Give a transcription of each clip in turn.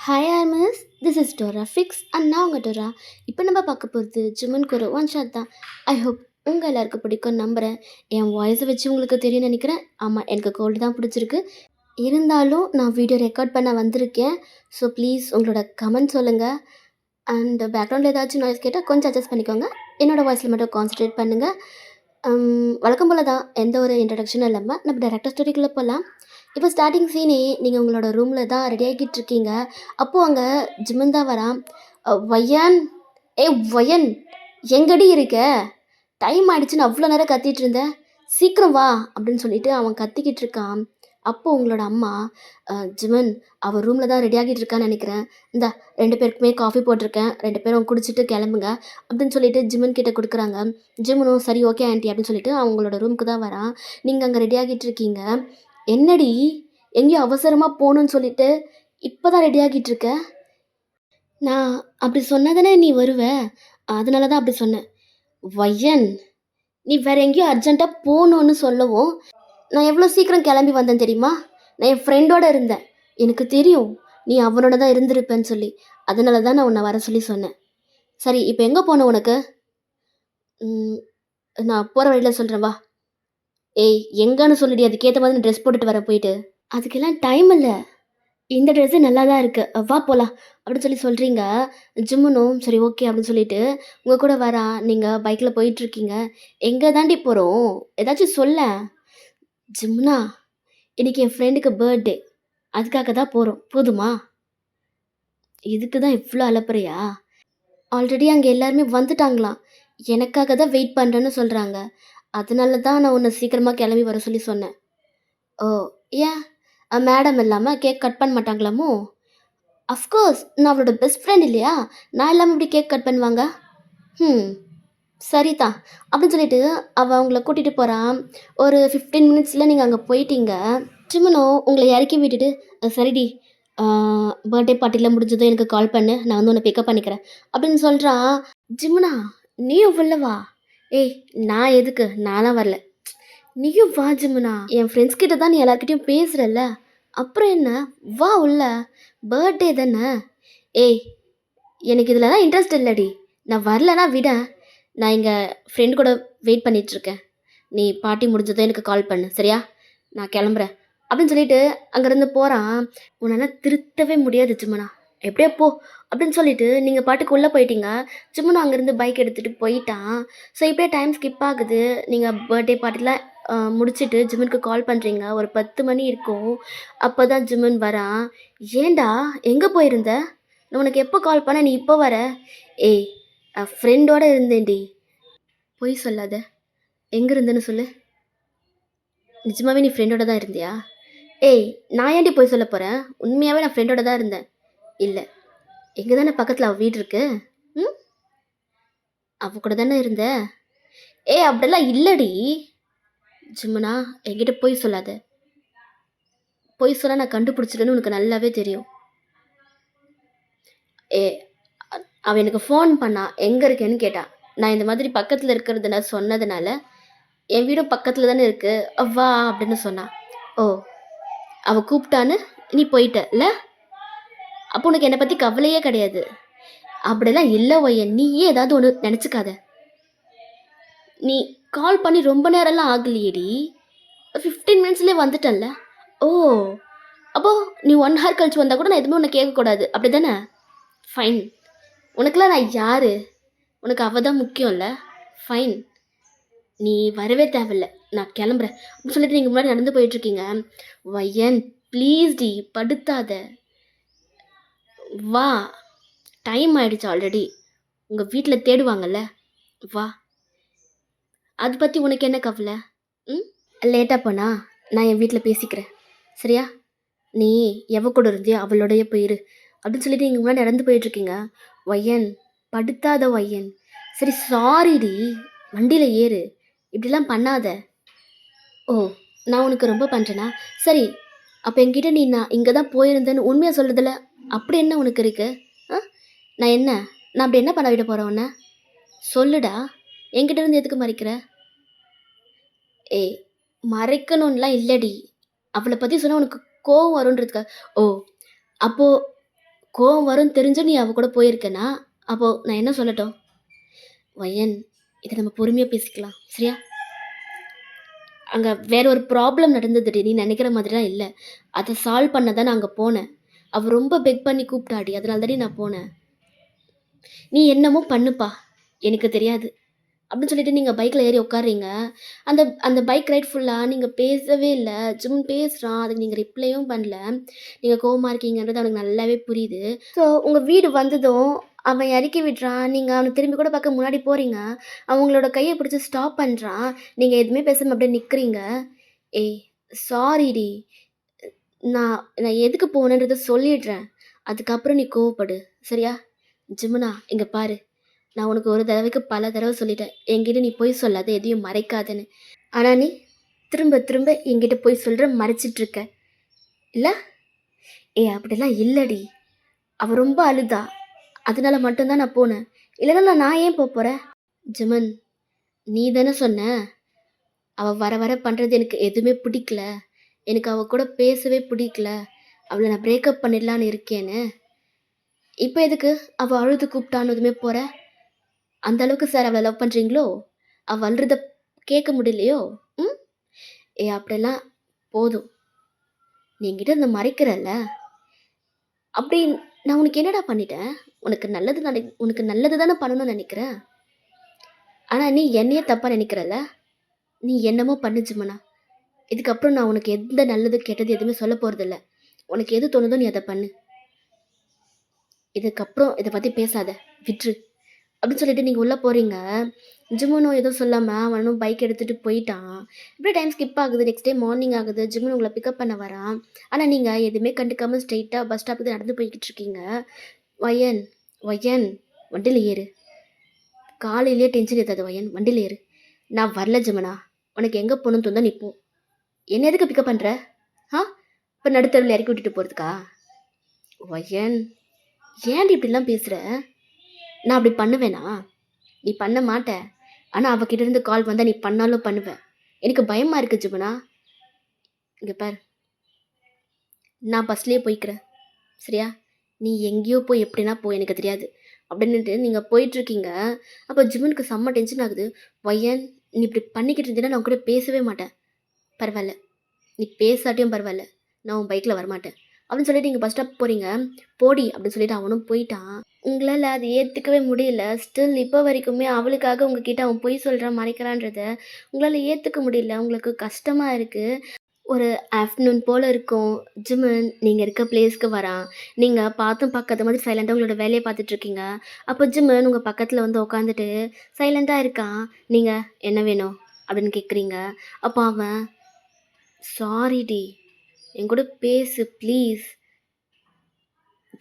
Hi armies, this is Dora fix and நான் உங்கள் Dora. இப்போ நம்ம பார்க்க போகிறது ஜிம்மனுக்கு ஒரு ஒன் ஷாட் தான். ஐ ஹோப் உங்கள் எல்லாருக்கும் பிடிக்கும் நம்புகிறேன். என் வாய்ஸை வச்சு உங்களுக்கு தெரியும்னு நினைக்கிறேன். ஆமாம், எனக்கு கோல்டு தான் பிடிச்சிருக்கு. இருந்தாலும் நான் வீடியோ ரெக்கார்ட் பண்ண வந்திருக்கேன். ஸோ ப்ளீஸ் உங்களோட கமெண்ட் சொல்லுங்கள். அண்ட் பேக்ரவுண்டில் ஏதாச்சும் நாய்ஸ் கேட்டால் கொஞ்சம் அட்ஜஸ்ட் பண்ணிக்கோங்க. என்னோடய வாய்ஸில் மட்டும் கான்சன்ட்ரேட் பண்ணுங்கள். வழக்கம் போல் தான், எந்த ஒரு இன்ட்ரடக்ஷனும் இல்லாமல் நம்ம டேரக்டர் ஸ்டோரிக்குள்ளே போகலாம். இப்போ ஸ்டார்டிங் சீனே நீங்கள் உங்களோட ரூமில் தான் ரெடி ஆகிட்டு இருக்கீங்க. அப்போது அங்கே ஜிம்மன் தான் வரான். வயன், வயன், எங்கடி இருக்க? டைம் ஆயிடுச்சுன்னு அவ்வளோ நேரம் கத்திட்டு இருந்தேன், சீக்கிரம் வா அப்படின்னு சொல்லிட்டு அவன் கத்திக்கிட்டு இருக்கான். அப்போது உங்களோட அம்மா, ஜிம்மன் அவள் ரூமில் தான் ரெடி ஆகிட்டு இருக்கான்னு நினைக்கிறேன், இந்தா 2 பேருக்குமே காஃபி போட்டிருக்கேன், 2 பேரும் குடிச்சிட்டு கிளம்புங்க அப்படின்னு சொல்லிட்டு ஜிம்மன் கிட்ட கொடுக்குறாங்க. ஜிம்மனும் சரி ஓகே ஆண்டி அப்படின்னு சொல்லிட்டு அவங்களோட ரூமுக்கு தான் வரான். நீங்கள் அங்கே ரெடி ஆகிட்டு இருக்கீங்க. என்னடி எங்கேயோ அவசரமாக போகணுன்னு சொல்லிட்டு இப்போ தான் ரெடி ஆகிட்டு இருக்க? நான் அப்படி சொன்னதானே நீ வருவ, அதனால தான் அப்படி சொன்னேன். வயன், நீ வேற எங்கேயோ அர்ஜென்ட்டாக போகணுன்னு சொல்லவும் நான் எவ்வளோ சீக்கிரம் கிளம்பி வந்தேன் தெரியுமா? நான் என் ஃப்ரெண்டோட இருந்தேன். எனக்கு தெரியும் நீ அவனோட தான் இருந்திருப்பேன்னு சொல்லி. அதனால தான் நான் உன்னை வர சொல்லி சொன்னேன். சரி, இப்போ எங்கே போகணும் உனக்கு? நான் போகிற வழியில் சொல்கிறேன் வா. ஏய், எங்கன்னு சொல்லிடி, அதுக்கேற்ற மாதிரி ட்ரெஸ் போட்டுட்டு வரேன் போயிட்டு. அதுக்கெல்லாம் டைம் இல்லை, இந்த ட்ரெஸ்ஸு நல்லா தான் இருக்குது, வா போகலாம் அப்படின்னு சொல்லி சொல்கிறீங்க. ஜிம்முனும் சரி ஓகே அப்படின்னு சொல்லிட்டு உங்கள் கூட வரா. நீங்கள் பைக்கில் போயிட்டுருக்கீங்க. எங்கே தாண்டி போகிறோம், ஏதாச்சும் சொல்ல. ஜிம்னா, இன்றைக்கி என் ஃப்ரெண்டுக்கு பர்த்டே, அதுக்காக தான் போகிறோம், போதுமா? இதுக்கு தான் இவ்வளோ அலப்பறையா? ஆல்ரெடி அங்கே எல்லாருமே வந்துட்டாங்களாம், எனக்காக தான் வெயிட் பண்ணுறேன்னு சொல்கிறாங்க. அதனால தான் நான் உன்னை சீக்கிரமாக கிளம்பி வர சொல்லி சொன்னேன். ஓ, ஏன் மேடம் இல்லாமல் கேக் கட் பண்ண மாட்டாங்களாமோ? அஃப்கோர்ஸ், நான் அவளோட பெஸ்ட் ஃப்ரெண்ட் இல்லையா, நான் இல்லாமல் இப்படி கேக் கட் பண்ணுவாங்க? ம், சரி தான் அப்படின்னு சொல்லிட்டு அவள் அவங்கள கூட்டிகிட்டு போகிறான். ஒரு 15 மினிட்ஸில் நீங்கள் அங்கே போயிட்டீங்க. ஜிம்மனோ உங்களை இறக்கி விட்டுட்டு, சரிடி, பர்த்டே பார்ட்டியில் முடிஞ்சதும் எனக்கு கால் பண்ணு, நான் வந்து உன்னை பிக்கப் பண்ணிக்கிறேன் அப்படின்னு சொல்கிறான். ஜிம்முனா, நீயும் உள்ள வா. ஏய், நான் எதுக்கு, நான்லாம் வரல, நீயும் வா ஜிம்முனா. என் ஃப்ரெண்ட்ஸ் கிட்ட தான் நீ எல்லாருக்கிட்டையும் பேசுகிறல்ல, அப்புறம் என்ன, வா உள்ள, பர்த்டே தானே. ஏய், எனக்கு இதில் இன்ட்ரெஸ்ட் இல்லடி, நான் வரலனா விட, நான் இங்கே ஃப்ரெண்டு கூட வெயிட் பண்ணிகிட்ருக்கேன். நீ பார்ட்டி முடிஞ்சதும் எனக்கு கால் பண்ணு, சரியா? நான் கிளம்புறேன் அப்படின்னு சொல்லிட்டு அங்கேருந்து போகிறான். உன்னால் திருத்தவே முடியாது ஜிம்மனா, எப்படியோ போ அப்படின்னு சொல்லிட்டு நீங்கள் பாட்டுக்கு உள்ளே போயிட்டீங்க. ஜிம்மனும் அங்கேருந்து பைக் எடுத்துகிட்டு போயிட்டான். ஸோ இப்படியே டைம் ஸ்கிப் ஆகுது. நீங்கள் பர்த்டே பார்ட்டிலாம் முடிச்சுட்டு ஜிம்மனுக்கு கால் பண்ணுறீங்க. ஒரு 10 மணி இருக்கும். அப்போ தான் ஜிம்மன் வரான். ஏண்டா எங்கே போயிருந்த? நான் உனக்கு எப்போ கால் பண்ண, நீ இப்போ வர? ஏய், ஃப்ரெண்டோடு இருந்தேன்டி. பொய் சொல்லாத, எங்கே இருந்தேன்னு சொல்லு. நிஜமாவே நீ ஃப்ரெண்டோட தான் இருந்தியா? ஏய், நான் ஏன்டி போய் சொல்ல போகிறேன், உண்மையாகவே நான் ஃப்ரெண்டோட தான் இருந்தேன். இல்லை, எங்கே தானே பக்கத்தில் அவள் வீடு இருக்கு, ம், அவள் கூட தானே இருந்த. ஏய், அப்படிலாம் இல்லடி ஜிம்முனா, என்கிட்ட போய் சொல்லாத. போய் சொல்ல நான் கண்டுபிடிச்சிட்டேன்னு உனக்கு நல்லாவே தெரியும். ஏ, அவள் எனக்கு ஃபோன் பண்ணா, எங்கே இருக்கேன்னு கேட்டா. நான் இந்த மாதிரி பக்கத்தில் இருக்கிறது நான் சொன்னதுனால, என் வீடும் பக்கத்தில் தானே இருக்குது, வா அப்படின்னு சொன்னான். ஓ, அவள் கூப்பிட்டான்னு நீ போயிட்ட இல்லை? அப்போ உனக்கு என்னை பற்றி கவலையே கிடையாது. அப்படிலாம் இல்லை ஒய்யன், நீயே ஏதாவது ஒன்று நினச்சிக்காத. நீ கால் பண்ணி ரொம்ப நேரம்லாம் ஆகலையேடி, 15 மினிட்ஸ்லேயே வந்துட்டேன்ல. ஓ, அப்போது நீ 1 ஹவர் கழிச்சு வந்தால் கூட நான் எதுவுமே உன்னை கேட்கக்கூடாது, அப்படி தானே? ஃபைன், உனக்குலாம் நான் யார்? உனக்கு அவள் தான் முக்கியம் இல்லை? ஃபைன், நீ வரவே தேவையில்ல, நான் கிளம்புறேன் அப்படின்னு சொல்லிட்டு நீங்கள் முன்னாடி நடந்து போயிட்டுருக்கீங்க. வையன் ப்ளீஸ் டி, படுத்தாத, வா, டைம் ஆகிடுச்சு ஆல்ரெடி, உங்கள் வீட்டில் தேடுவாங்கல்ல, வா. அதை பற்றி உனக்கு என்ன கவலை? ம், லேட்டாக போனா நான் என் வீட்டில் பேசிக்கிறேன், சரியா? நீ எவ கூட இருந்தியோ அவளோடைய போயிரு அப்படின்னு சொல்லிட்டு நீங்கள் முன்னாடி நடந்து போயிட்டுருக்கீங்க. ஒய்யன், படுத்தாத ஒய்யன். சரி சாரிடி, வண்டியில் ஏறு, இப்படிலாம் பண்ணாத. ஓ, நான் உனக்கு ரொம்ப பண்ணுறேனா? சரி, அப்போ என்கிட்ட நீ நான் இங்கே தான் போயிருந்தேன்னு உண்மையாக சொல்கிறதில்ல, அப்படி என்ன உனக்கு இருக்குது? நான் என்ன, நான் அப்படி என்ன பண்ண விட போகிறேன் உன்னை? சொல்லுடா, என்கிட்ட இருந்து எதுக்கு மறைக்கிற? ஏய், மறைக்கணும்லாம் இல்லடி, அவளை பற்றி சொன்னால் உனக்கு கோவம் வரும்ன்றதுக்கா? ஓ, அப்போது கோவம் வரும்னு தெரிஞ்சும் நீ அவ கூட போயிருக்கேன்னா, அப்போ நான் என்ன சொல்லட்டும்? வயன், இத நம்ம பொறுமையா பேசிக்கலாம். சரியா? அங்க வேற ஒரு ப்ராப்ளம் நடந்ததுடி. நீ நெனைக்கிற மாதிரிலாம் இல்ல. அத சால்வ் பண்ண தான் நான் அங்க போனேன். அவ ரொம்ப பெக் பண்ணி கூப்பிட்டாடி. அதனால தாடி நான் போனேன். நீ என்னமோ பண்ணுப்பா. எனக்கு தெரியாது. அப்படின்னு சொல்லிட்டு நீங்க பைக்ல ஏறி உட்கார்றீங்க. அந்த அந்த பைக் ரைட் ஃபுல்லா நீங்க பேசவே இல்ல. ஜிம் பேசுறான். அதுக்கு நீங்க ரிப்ளையும் பண்ணல. நீங்க கோவமா இருக்கீங்கன்றது அவனுக்கு நல்லாவே புரியுது. ஸோ உங்க வீடு வந்ததும் அவன் இறக்கி விட்றான். நீங்க அவன திரும்பி கூட பார்க்க முன்னாடி போறீங்க. அவன் உங்களோட கைய பிடிச்சு ஸ்டாப் பண்றான். நீங்க எதுவுமே பேசாம அப்படியே நிக்கிறீங்க. ஏய் சாரிடி. நான் நான் எதுக்கு போனேன்றத சொல்லிடுறேன். அதுக்கப்புறம் நீ கோவப்படு. சரியா? ஜிமுனா இங்க பாரு. நான் உனக்கு ஒரு தடவைக்கு பல தடவ சொல்லிட்டேன். என்கிட்ட நீ பொய் சொல்லாத, எதையும் மறைக்காதன்னு. ஆனா நீ திரும்ப திரும்ப என்கிட்ட பொய் சொல்ற, மறைச்சிட்ருக்க. இல்ல? ஏய் அப்படிலாம் இல்லடி. அவ ரொம்ப அழுதா. அதனால மட்டும் தான் நான் போனேன். இல்லன்னா நான் ஏன் போறேன்? ஜிமன், நீ தானே சொன்ன, அவ வர வர பண்றது எனக்கு எதுவுமே பிடிக்கல. எனக்கு அவ கூட பேசவே பிடிக்கல. அவள நான் பிரேக்கப் பண்ணிடலான்னு இருக்கேன்னு. இப்ப எதுக்கு அவ அழுது கூப்பிட்டான்னதுமே போற? அந்த அளவுக்கு சார் அவள லவ் பண்றீங்களோ? அவ அழுறத கேட்க முடியலையோ? ம். ஏய் அப்படிலாம் போதும். நீ என்கிட்ட இருந்து மறைக்கிறல்ல. அப்படி நான் உனக்கு என்னடா பண்ணிட்டேன்? உனக்கு நல்லது தானே பண்ணணும்னு நெனைக்கிறேன். ஆனா நீ என்னையே தப்பா நெனைக்கிறல்ல. நீ என்னமோ பண்ணு ஜிம்மனா. இதுக்கப்புறம் நான் உனக்கு எந்த நல்லது, கெட்டது எதுவுமே சொல்லப் போறதில்ல. உனக்கு எது தோணுதோ நீ அத பண்ணு. இதுக்கப்புறம் இத பத்தி பேசாத. விட்ரு. அப்படின்னு சொல்லிட்டு நீங்க உள்ள போறீங்க. ஜிம்முனும் எதுவும் சொல்லாம அவனும் பைக் எடுத்துட்டு போயிட்டான். இப்படியே டைம் ஸ்கிப் ஆகுது. நெக்ஸ்ட் டே மார்னிங் ஆகுது. ஜிம்முன் உங்கள பிக்கப் பண்ண வரான். ஆனா நீங்க எதுவுமே கண்டுக்காம ஸ்ட்ரெயிட்டா பஸ் ஸ்டாப்புக்கு நடந்து போய்க்கிட்டு இருக்கீங்க. வயன், வயன் வண்டியில ஏறு. காலையிலேயே டென்ஷன் ஏத்தாத வயன். வண்டியில ஏறு. நான் வரல ஜிம்மனா. உனக்கு எங்க போகணும்னு தோணுதோ நீ போ. என்ன எதுக்கு பிக்கப் பண்ற? ஆ? இப்ப நடுத்தெருவுல இறக்கி விட்டுட்டு போறதுக்கா? வயன், ஏன்டி இப்படிலாம் பேசுற? நான் அப்படி பண்ணுவேனா? நீ பண்ண மாட்ட. ஆனா அவகிட்ட இருந்து கால் வந்தா நீ பண்ணாலும் பண்ணுவ. எனக்கு பயமா இருக்கு ஜிபனா. இங்க பாரு. நான் பஸ்லயே போய்க்கிறேன். சரியா? நீ எங்கேயோ போய் எப்படின்னா போ எனக்கு தெரியாது. அப்படின்னுட்டு நீங்க போயிட்டுருக்கீங்க. அப்போ ஜிமனுக்கு செம்ம டென்ஷன் ஆகுது. வயன், நீ இப்படி பண்ணிக்கிட்டு இருந்தீன்னா நான் கூட பேசவே மாட்டேன். பரவாயில்ல. நீ பேசாட்டியும் பரவாயில்ல. நான் உன் பைக்கில் வரமாட்டேன். அப்படின்னு சொல்லிட்டு நீங்கள் பஸ் ஸ்டாப் போகிறீங்க. போடி அப்படின்னு சொல்லிட்டு அவனும் போயிட்டான். உங்களால் அது ஏற்றுக்கவே முடியல. ஸ்டில் இப்போ வரைக்குமே அவளுக்காக உங்ககிட்ட அவன் பொய் சொல்கிறான், மறைக்கிறான்றத உங்களால் ஏற்றுக்க முடியல. உங்களுக்கு கஷ்டமாக இருக்குது. ஒரு ஆஃப்டர்நூன் போல் இருக்கும். ஜிமன் நீங்கள் இருக்க பிளேஸ்க்கு வரான். நீங்கள் பார்த்தும் பார்க்காத மாதிரி சைலண்ட்டாக உங்களோட வேலையை பார்த்துட்ருக்கீங்க. அப்போ ஜிமன் உங்கள் பக்கத்தில் வந்து உட்காந்துட்டு சைலண்ட்டாக இருக்கான். நீங்கள் என்ன வேணும் அப்படின்னு கேட்குறீங்க. அப்போ அவன், சாரிடி, என் கூட பேசு ப்ளீஸ்.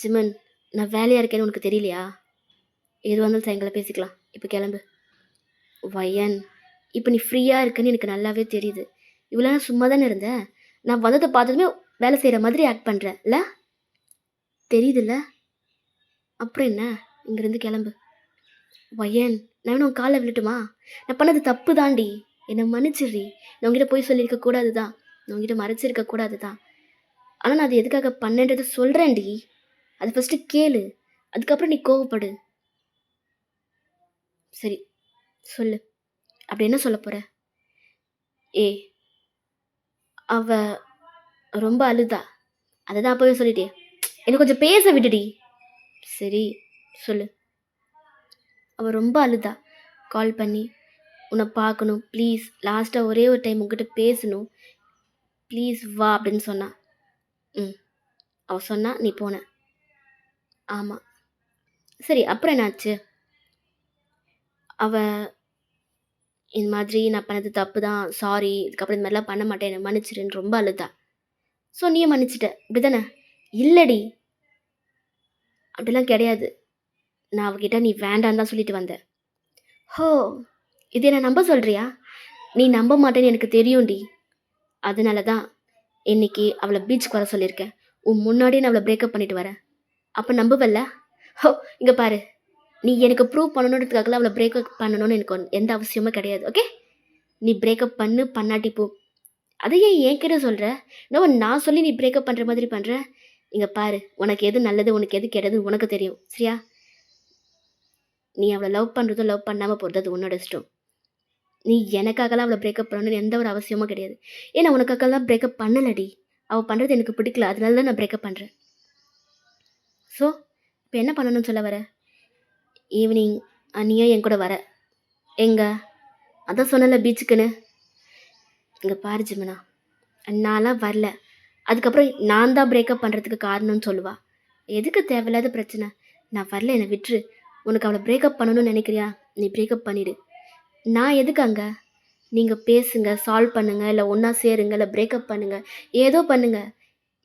ஜிமன், நான் வேலையாக இருக்கேன்னு உனக்கு தெரியலையா? எது வந்தாலும் சாயங்காலம் பேசிக்கலாம். இப்போ கிளம்பு. வயன், இப்போ நீ ஃப்ரீயாக இருக்குன்னு எனக்கு நல்லாவே தெரியுது. இவ்வளோ நேரம் சும்மா தானே இருந்தேன். நான் வந்ததை பார்த்ததுமே வேலை செய்கிற மாதிரி ஆக்ட் பண்ணுறேன் இல்லை? தெரியுதுல்ல? அப்புறம் என்ன? இங்கேருந்து கிளம்பு. வயன், நான் வேணும் உன் காலை விழட்டுமா? நான் பண்ணது தப்பு தாண்டி. என்னை மன்னிச்சிடுறி. நான் உங்ககிட்ட போய் சொல்லியிருக்க கூடாது தான். நான் உங்ககிட்ட மறைச்சிருக்க கூடாது தான். ஆனால் நான் அது எதுக்காக பண்ணேன்றதை சொல்கிறேன்டி. அது ஃபஸ்ட்டு கேளு. அதுக்கப்புறம் நீ கோவப்படு. சரி சொல்லு. அப்படி என்ன சொல்ல போற? ஏய், அவ ரொம்ப அழுதா. அதை தான் அப்போவே சொல்லிட்டே. என்னை கொஞ்சம் பேச விடுடி. சரி சொல்லு. அவ ரொம்ப அழுதா. கால் பண்ணி உன்னை பார்க்கணும் ப்ளீஸ், லாஸ்ட்டாக ஒரே ஒரு டைம் உங்ககிட்ட பேசணும் ப்ளீஸ் வா அப்படின்னு சொன்னான். ம். அவ சொன்னா நீ போன. ஆமாம். சரி அப்புறம் என்னாச்சு? அவ இந்த மாதிரி நான் பண்ணது தப்பு தான், சாரி, இதுக்கப்புறம் இந்த மாதிரிலாம் பண்ண மாட்டேன், என்னை மன்னிச்சிடுன்னு ரொம்ப அழுதா. ஸோ நீயே மன்னிச்சிட்ட இப்படி தானே? இல்லடி, அப்படிலாம் கிடையாது. நான் அவகிட்ட நீ வேண்டான்னு தான் சொல்லிட்டு வந்தேன். ஹோ, இது என்ன நம்ப சொல்கிறியா? நீ நம்ப மாட்டேன்னு எனக்கு தெரியும்டி. அதனால தான் இன்னைக்கு அவளை பீச்சுக்கு வர சொல்லியிருக்கேன். உன் முன்னாடியே நான் அவளை பிரேக்கப் பண்ணிட்டு வரேன். அப்போ நம்புவல்ல? ஹோ, இங்கே பாரு. நீ எனக்கு ப்ரூவ் பண்ணணுன்றதுக்காகலாம் அவளை பிரேக்கப் பண்ணணும்னு எனக்கு எந்த அவசியமும் கிடையாது. ஓகே? நீ பிரேக்கப் பண்ணு, பண்ணாட்டி போ. அதை ஏன் என்கிட்ட சொல்கிற? நான் சொல்லி நீ பிரேக்கப் பண்ணுற மாதிரி பண்ணுற. இங்க பாரு, உனக்கு எது நல்லது, உனக்கு எது கெட்டதுன்னு உனக்கு தெரியும். சரியா? நீ அவள லவ் பண்றதும், லவ் பண்ணாம போறதும் அது உன்னோட இஷ்டம். நீ எனக்காகலாம் அவள பிரேக்கப் பண்ணணும்னு எந்த ஒரு அவசியமும் கிடையாது. ஏன்னா உனக்காகலாம் பிரேக்கப் பண்ணலடி. அவ பண்றது எனக்கு பிடிக்கல. அதனால தான் நான் பிரேக்கப் பண்றேன். ஸோ, இப்ப என்ன பண்ணணும்னு சொல்ல வர? ஈவினிங் நீயே என் கூட வர. எங்க? அதான் சொன்னேன்ல பீச்சுக்குன்னு. இங்க பாரு ஜிமினா, நான்லாம் வரல. அதுக்கப்புறம் நான் தான் பிரேக்கப் பண்றதுக்கு காரணம்னு சொல்லுவா. எதுக்கு தேவையில்லாத பிரச்சனை? நான் வரல, என்னை விட்டுரு. உனக்கு அவள பிரேக்கப் பண்ணணும்னு நினைக்கிறியா? நீ பிரேக்கப் பண்ணிடு. நான் எதுக்கு அங்க? நீங்க பேசுங்க, சால்வ் பண்ணுங்க, இல்ல ஒண்ணா சேருங்க, இல்ல பிரேக்கப் பண்ணுங்க. ஏதோ பண்ணுங்க.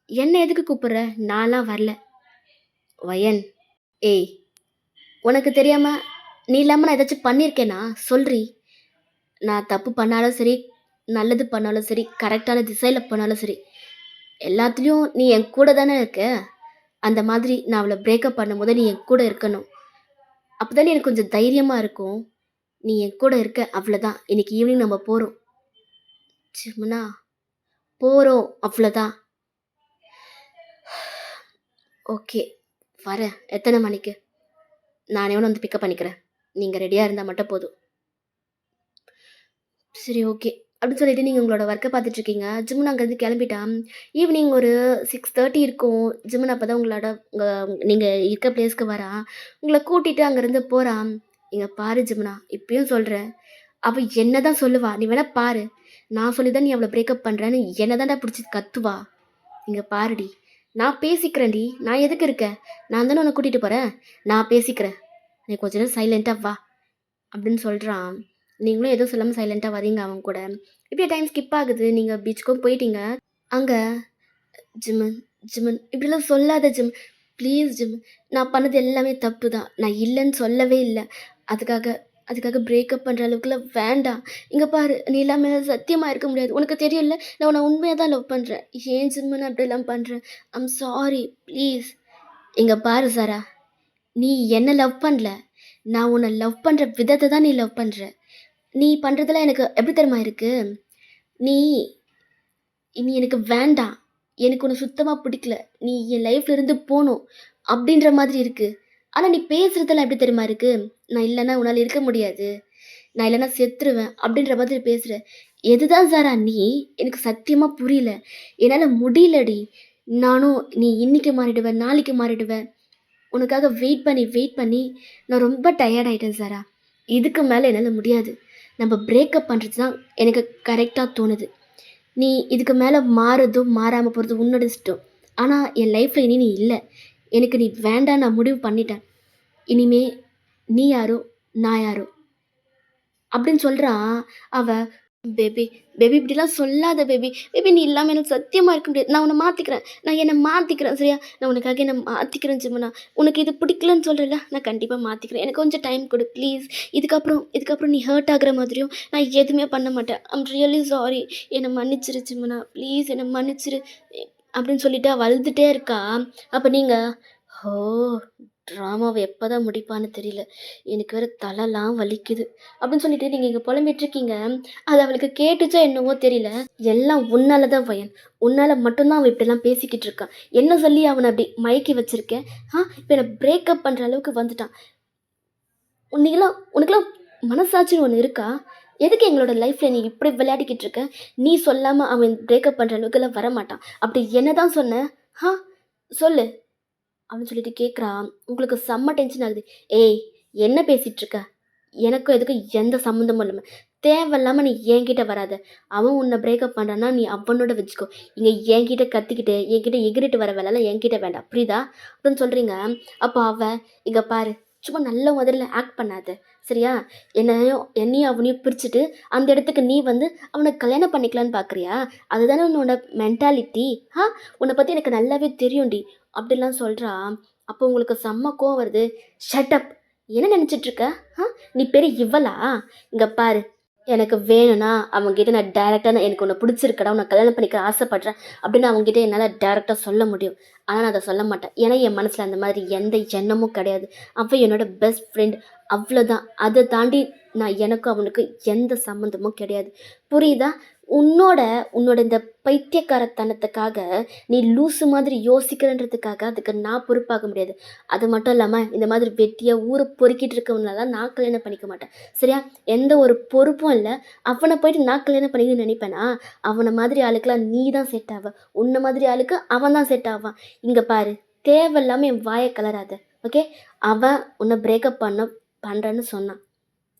என்ன எதுக்கு கூப்பிடுற? நான்லாம் வரல. வயன், ஏய், உனக்கு தெரியாம நீ இல்லாம நான் ஏதாச்சும் பண்ணியிருக்கேனா? சொல்றி. நான் தப்பு பண்ணாலும் சரி, நல்லது பண்ணாலும் சரி, கரெக்டான திசையில போனாலும் சரி, எல்லாத்துலயும் நீ என் கூட தானே இருக்க. அந்த மாதிரி நான் அவள பிரேக்கப் பண்ணும்போது நீ என் கூட இருக்கணும். அப்பதானே எனக்கு கொஞ்சம் தைரியமா இருக்கும். நீ என் கூட இருக்க, அவ்வளோதான். இன்னைக்கு ஈவினிங் நம்ம போறோம். ஜமுனா, போறோம், அவ்வளோதான். ஓகே, வரேன். எத்தனை மணிக்கு? நானே வந்து பிக்கப் பண்ணிக்கிறேன். நீங்க ரெடியா இருந்தா மட்டும் போதும். சரி, ஓகே. அப்படின்னு சொல்லிட்டு நீங்க உங்களோட ஒர்க்க பார்த்துட்ருக்கீங்க. ஜிமுனா அங்கேருந்து கிளம்பிட்டா. ஈவினிங் ஒரு 6:30 இருக்கும். ஜிமுனா அப்பதான் உங்களோட உங்க நீங்க இருக்க பிளேஸ்க்கு வரா. உங்கள கூட்டிட்டு அங்கேருந்து போறா. இங்க பாரு ஜிமுனா, இப்பயும் சொல்றேன். அவ என்ன தான் சொல்லுவா. நீ வேணா பாரு. நான் சொல்லி தான் நீ அவள பிரேக்கப் பண்றேன்னு என்ன தான்டா புடிச்சு கத்துவா. இங்க பாருடி, நான் பேசிக்கிறேன்டி. நான் எதுக்கு இருக்கேன்? நான் தானே உன்ன கூட்டிட்டு போறேன். நான் பேசிக்கிறேன். நீ கொஞ்ச நேரம் சைலன்ட்டா வா. அப்படின்னு சொல்றான். நீங்களும் எதுவும் சொல்லாம சைலன்ட்டா வரீங்க அவன் கூட. இப்படியே டைம் ஸ்கிப் ஆகுது. நீங்க பீச்சுக்கும் போயிட்டீங்க. அங்க ஜிமன், ஜிமன் இப்படிலாம் சொல்லாத ஜிம். Please gym. நான் பண்ணது எல்லாமே தப்பு தான். நான் இல்லன்னு சொல்லவே இல்ல. அதுக்காக அதுக்காக பிரேக்கப் பண்ற அளவுக்குலாம் வேண்டாம். இங்க பாரு, நீ இல்லாம என்னால சத்தியமா இருக்க முடியாது. உனக்கு தெரியும்ல, நான் உன்ன உண்மையா தான் லவ் பண்றேன். ஏன் ஜிம்முன்னு அப்படிலாம் பண்ற? I'm sorry please. இங்க பாரு சாரா, நீ என்ன லவ் பண்ணல. நான் உன்ன லவ் பண்ற விதத்த தான் நீ லவ் பண்ற. நீ பண்றதெல்லாம் எனக்கு எப்படி தெரியுமா இருக்கு? நீ நீ எனக்கு வேண்டாம். எனக்கு உன்ன சுத்தமா பிடிக்கல. நீ என் லைஃப்ல இருந்து போணும். அப்படின்ற மாதிரி இருக்கு. ஆனா நீ பேசுறதெல்லாம் எப்படி தெரியுமா இருக்கு? நான் இல்லன்னா உன்னால இருக்க முடியாது. நான் இல்லன்னா செத்துருவேன். அப்படின்ற மாதிரி பேசுற. எதுதான் சாரா நீ? எனக்கு சத்தியமா புரியல. என்னால முடியலடி. நானும் நீ இன்னைக்கு மாறிடுவ, நாளைக்கு மாறிடுவ. உனக்காக வெயிட் பண்ணி, வெயிட் பண்ணி நான் ரொம்ப டயர்ட் ஆயிட்டேன் சாரா. இதுக்கு மேல என்னால முடியாது. நம்ம பிரேக்கப் பண்றது தான் எனக்கு கரெக்ட்டா தோணுது. நீ இதுக்கு மேல மாறுறதும், மாறாம போறதும் உன்னோட இஷ்டம். ஆனா, என் லைஃப்ல இனி நீ இல்ல. எனக்கு நீ வேண்டான்னு நான் முடிவு பண்ணிட்டேன். இனிமே நீ யாரோ, நான் யாரோ அப்படின்னு சொல்றா. அவ பேபி, பேபி இப்படிலாம் சொல்லாத பேபி. பேபி நீ இல்லாம எனக்கு சத்தியமா இருக்க முடியாது. நான் உன்ன மாத்திக்கிறேன். நான் என்ன மாத்திக்கிறேன் சரியா? நான் உனக்காக என்ன மாத்திக்கிறேன் ஜிமுனா. உனக்கு இது பிடிக்கலன்னு சொல்றல, நான் கண்டிப்பா மாத்திக்கிறேன். எனக்கு கொஞ்சம் டைம் கொடு ப்ளீஸ். இதுக்கப்புறம் நீ ஹர்ட் ஆகுற மாதிரியும் நான் எதுவுமே பண்ண மாட்டேன். I'm really sorry. என்ன மன்னிச்சிரு ஜிமுனா. ப்ளீஸ் என்ன மன்னிச்சிரு. அப்படின்னு சொல்லிட்டு அவ அழுதுட்டே இருக்கா. அப்ப நீங்க, ஓ! ட்ராமாவ எப்பதான் முடிப்பான்னு தெரியல. எனக்கு வேற தலலாம் வலிக்குது. அப்படின்னு சொல்லிட்டு நீங்க இங்க புலம்பிட்டுருக்கீங்க. அது அவளுக்கு கேட்டுச்சோ என்னவோ தெரியல. எல்லாம் உன்னால தான் வயன். உன்னால மட்டும் தான் அவ இப்படிலாம் பேசிக்கிட்டு இருக்கா. என்ன சொல்லி அவன அப்படி மயக்கி வச்சிருக்கேன். இப்ப என்ன பிரேக்கப் பண்ற அளவுக்கு வந்துட்டான். உனக்கெல்லாம் மனசாட்சின்னு ஒண்ணு இருக்கா? எதுக்கு எங்களோட லைஃப்ல நீ இப்படி விளையாடிக்கிட்டு இருக்க? நீ சொல்லாம அவன் பிரேக்கப் பண்ற அளவுக்குலாம் வரமாட்டான். அப்படி என்னதான் சொன்ன? ஆ சொல்லு. அப்படின்னு சொல்லிட்டு கேட்குறா. உங்களுக்கு செம்ம டென்ஷன் ஆகுது. ஏய், என்ன பேசிட்டு இருக்க? எனக்கும் எதுக்கும் எந்த சம்மந்தமும் இல்லாம. தேவையில்லாம நீ என்கிட்ட வராத. அவன் உன்னை பிரேக்கப் பண்றான்னா நீ அவனோட வச்சுக்கோ. இங்க என்கிட்ட கத்திக்கிட்டு, என்கிட்ட எகிறிட்டு வர வேலைலாம் என்கிட்ட வேண்டாம். புரியுதா? அப்படின்னு சொல்றீங்க. அப்போ அவ, இங்க பாரு, சும்மா நல்ல முதல்ல ஆக்ட் பண்ணாத. சரியா? என்னையும் அவனையும் பிரிச்சுட்டு அந்த இடத்துக்கு நீ வந்து அவனை கல்யாணம் பண்ணிக்கலான்னு பார்க்குறியா? அதுதானே உன்னோட மென்டாலிட்டி. ஆ உன்னை பற்றி எனக்கு நல்லாவே தெரியும்டி. அப்படிலாம் சொல்றா. அப்போ உங்களுக்கு செம்ம கோவம் வருது. Shut up. என்ன நினச்சிட்டு இருக்க? ஆ நீ பெரிய இவளா? இங்க பாரு, எனக்கு வேணும்னா அவன்கிட்ட நான் டைரக்டா எனக்கு உன்னை பிடிச்சிருக்கடா, உன்னை கல்யாணம் பண்ணிக்க ஆசைப்படுறேன் அப்படின்னு அவன்கிட்ட என்னால் டைரக்டா சொல்ல முடியும். ஆனால் நான் அதை சொல்ல மாட்டேன். ஏன்னா என் மனசில் அந்த மாதிரி எந்த எண்ணமும் கிடையாது. அவன் என்னோட பெஸ்ட் ஃப்ரெண்ட். அவ்வளோதான். அதை தாண்டி நான் எனக்கும் அவனுக்கு எந்த சம்மந்தமும் கிடையாது. புரியுதா? உன்னோட உன்னோட இந்த பைத்தியக்காரத்தனத்துக்காக நீ லூசு மாதிரி யோசிக்கிறன்றதுக்காக அதுக்கு நான் பொறுப்பாக முடியாது. அது மட்டும் இல்லாம, இந்த மாதிரி வெட்டியா ஊர பொறுக்கிட்டு இருக்கவனலாம் நான் கல்யாணம் பண்ணிக்க மாட்டேன். சரியா? எந்த ஒரு பொறுப்பும் இல்ல. அவன போயிட்டு நான் கல்யாணம் பண்ணிக்கணும்னு நெனைப்பேனா? அவன மாதிரி ஆளுக்கெல்லாம் நீ தான் செட் ஆவ. உன்ன மாதிரி ஆளுக்கு அவன் தான் செட் ஆவான். இங்க பாரு, தேவையில்லாம என் வாய கலராத. ஓகே? அவன் உன்ன பிரேக்கப் பண்றேன்னு சொன்னான்.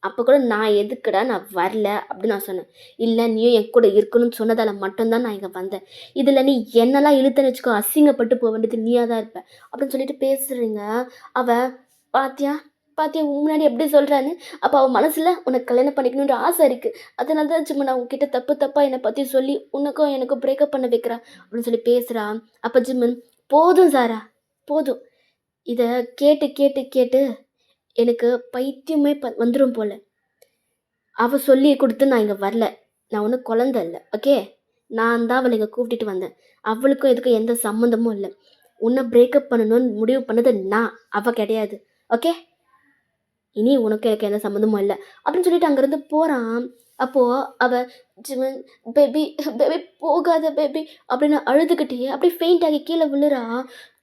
அப்போ கூட நான் எதுக்குடா நான் வரல அப்படின்னு நான் சொன்னேன். இல்லை நீயும் என் கூட இருக்கணும்னு சொன்னதால் மட்டும்தான் நான் இங்கே வந்தேன். இதில் நீ என்னெல்லாம் இழுத்தன்னு வச்சுக்கோ, அசிங்கப்பட்டு போக வேண்டியது நீயாக தான் இருப்ப அப்படின்னு சொல்லிட்டு பேசுகிறீங்க. அவள் பாத்தியா பாத்தியா முன்னாடி எப்படி சொல்கிறான்னு. அப்போ அவள் மனசில் உனக்கு கல்யாணம் பண்ணிக்கணுன்ற ஆசை இருக்குது. அதனால தான் சும்மா நான் உங்ககிட்ட தப்பாக என்னை பற்றி சொல்லி உனக்கும் எனக்கும் பிரேக்கப் பண்ண வைக்கிறா அப்படின்னு சொல்லி பேசுகிறா. அப்போ ஜிம்மன், போதும் சாரா, போதும். இதை கேட்டு கேட்டு கேட்டு எனக்கு பைத்தியமே வந்துடும் போல. அவ சொல்லி கொடுத்து நான் இங்கே வரல. நான் ஒன்றும் குழந்த இல்லை. ஓகே? நான் தான் அவளை இங்கே கூப்பிட்டுட்டு வந்தேன். அவளுக்கும் இதுக்கும் எந்த சம்மந்தமும் இல்லை. உன்னை பிரேக்கப் பண்ணணும்னு முடிவு பண்ணது நான், அவள் கிடையாது. ஓகே? இனி உனக்கு எனக்கு எந்த சம்மந்தமும் இல்லை அப்படின்னு சொல்லிட்டு அங்கேருந்து போகிறான். அப்போது அவள் ஜிமன், பேபி பேபி போகாத பேபி அப்படின்னு அழுதுகிட்டே அப்படியே ஃபெயிண்ட் ஆகி கீழே விழுறா.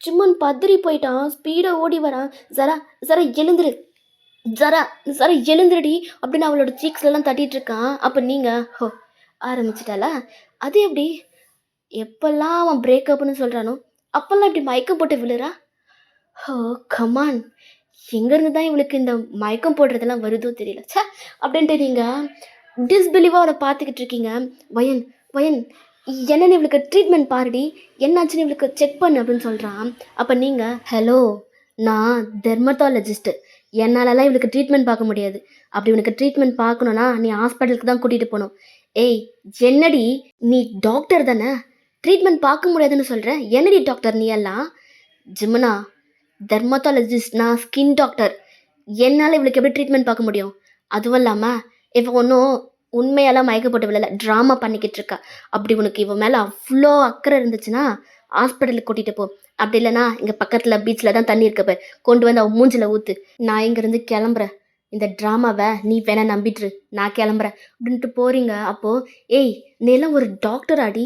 ஜிம்மன் பதறி போயிட்டான். ஸ்பீடாக ஓடி வரான். ஜரா ஜரா எழுந்துரு, ஜரா ஜரா எழுந்துருடி அப்படின்னு அவளோட சீக்ஸ்லாம் தட்டிட்டு இருக்கான். அப்போ நீங்கள் ஹோ ஆரம்பிச்சிட்டாளா? அது எப்படி? எப்பெல்லாம் அவன் பிரேக்கப்னு சொல்கிறானோ அப்போல்லாம் இப்படி மயக்கம் போட்டு விழுறா? ஹோ கமான், எங்கேருந்து தான் இவளுக்கு இந்த மயக்கம் போடுறதெல்லாம் வருதோ தெரியல. ச்சே அப்படின்ட்டு நீங்கள் டிஸ்பிலீவாக அவளை பார்த்துக்கிட்டு இருக்கீங்க. வயன் வயன் என்னன்னு இவளுக்கு ட்ரீட்மெண்ட் பாருடி, என்னாச்சுன்னு இவளுக்கு செக் பண்ணு அப்படின்னு சொல்கிறான். அப்போ நீங்கள் ஹலோ, நான் டெர்மட்டாலஜிஸ்ட்டு, என்னாலலாம் இவளுக்கு ட்ரீட்மெண்ட் பார்க்க முடியாது. அப்படி உனக்கு ட்ரீட்மெண்ட் பார்க்கணுன்னா நீ ஹாஸ்பிட்டலுக்கு தான் கூட்டிகிட்டு போகணும். ஏய் என்னடி நீ டாக்டர் தானே, ட்ரீட்மெண்ட் பார்க்க முடியாதுன்னு சொல்கிற? என்னடி டாக்டர் நீ எல்லாம்? ஜிம்மனா, டெர்மட்டாலஜிஸ்ட், நான் ஸ்கின் டாக்டர். என்னால் இவளுக்கு எப்படி ட்ரீட்மெண்ட் பார்க்க முடியும்? அதுவும் இல்லாமல் இவன் ஒன்றும் உண்மையெல்லாம் மயக்கப்பட்டு விழல, ட்ராமா பண்ணிக்கிட்டு இருக்கா. அப்படி உனக்கு இவன் மேலே அவ்வளோ அக்கறை இருந்துச்சுன்னா ஹாஸ்பிட்டலுக்கு கூட்டிகிட்டு போ. அப்படி இல்லைனா இங்கே பக்கத்தில் பீச்சில் தான் தண்ணி இருக்க போய் கொண்டு வந்து அவன் மூஞ்சில் ஊற்று. நான் இங்கேருந்து கிளம்புறேன். இந்த ட்ராமாவை நீ வேணா நம்பிட்டுரு, நான் கிளம்புறேன் அப்படின்ட்டு போகிறீங்க. அப்போது ஏய் நீ எல்லாம் ஒரு டாக்டராடி?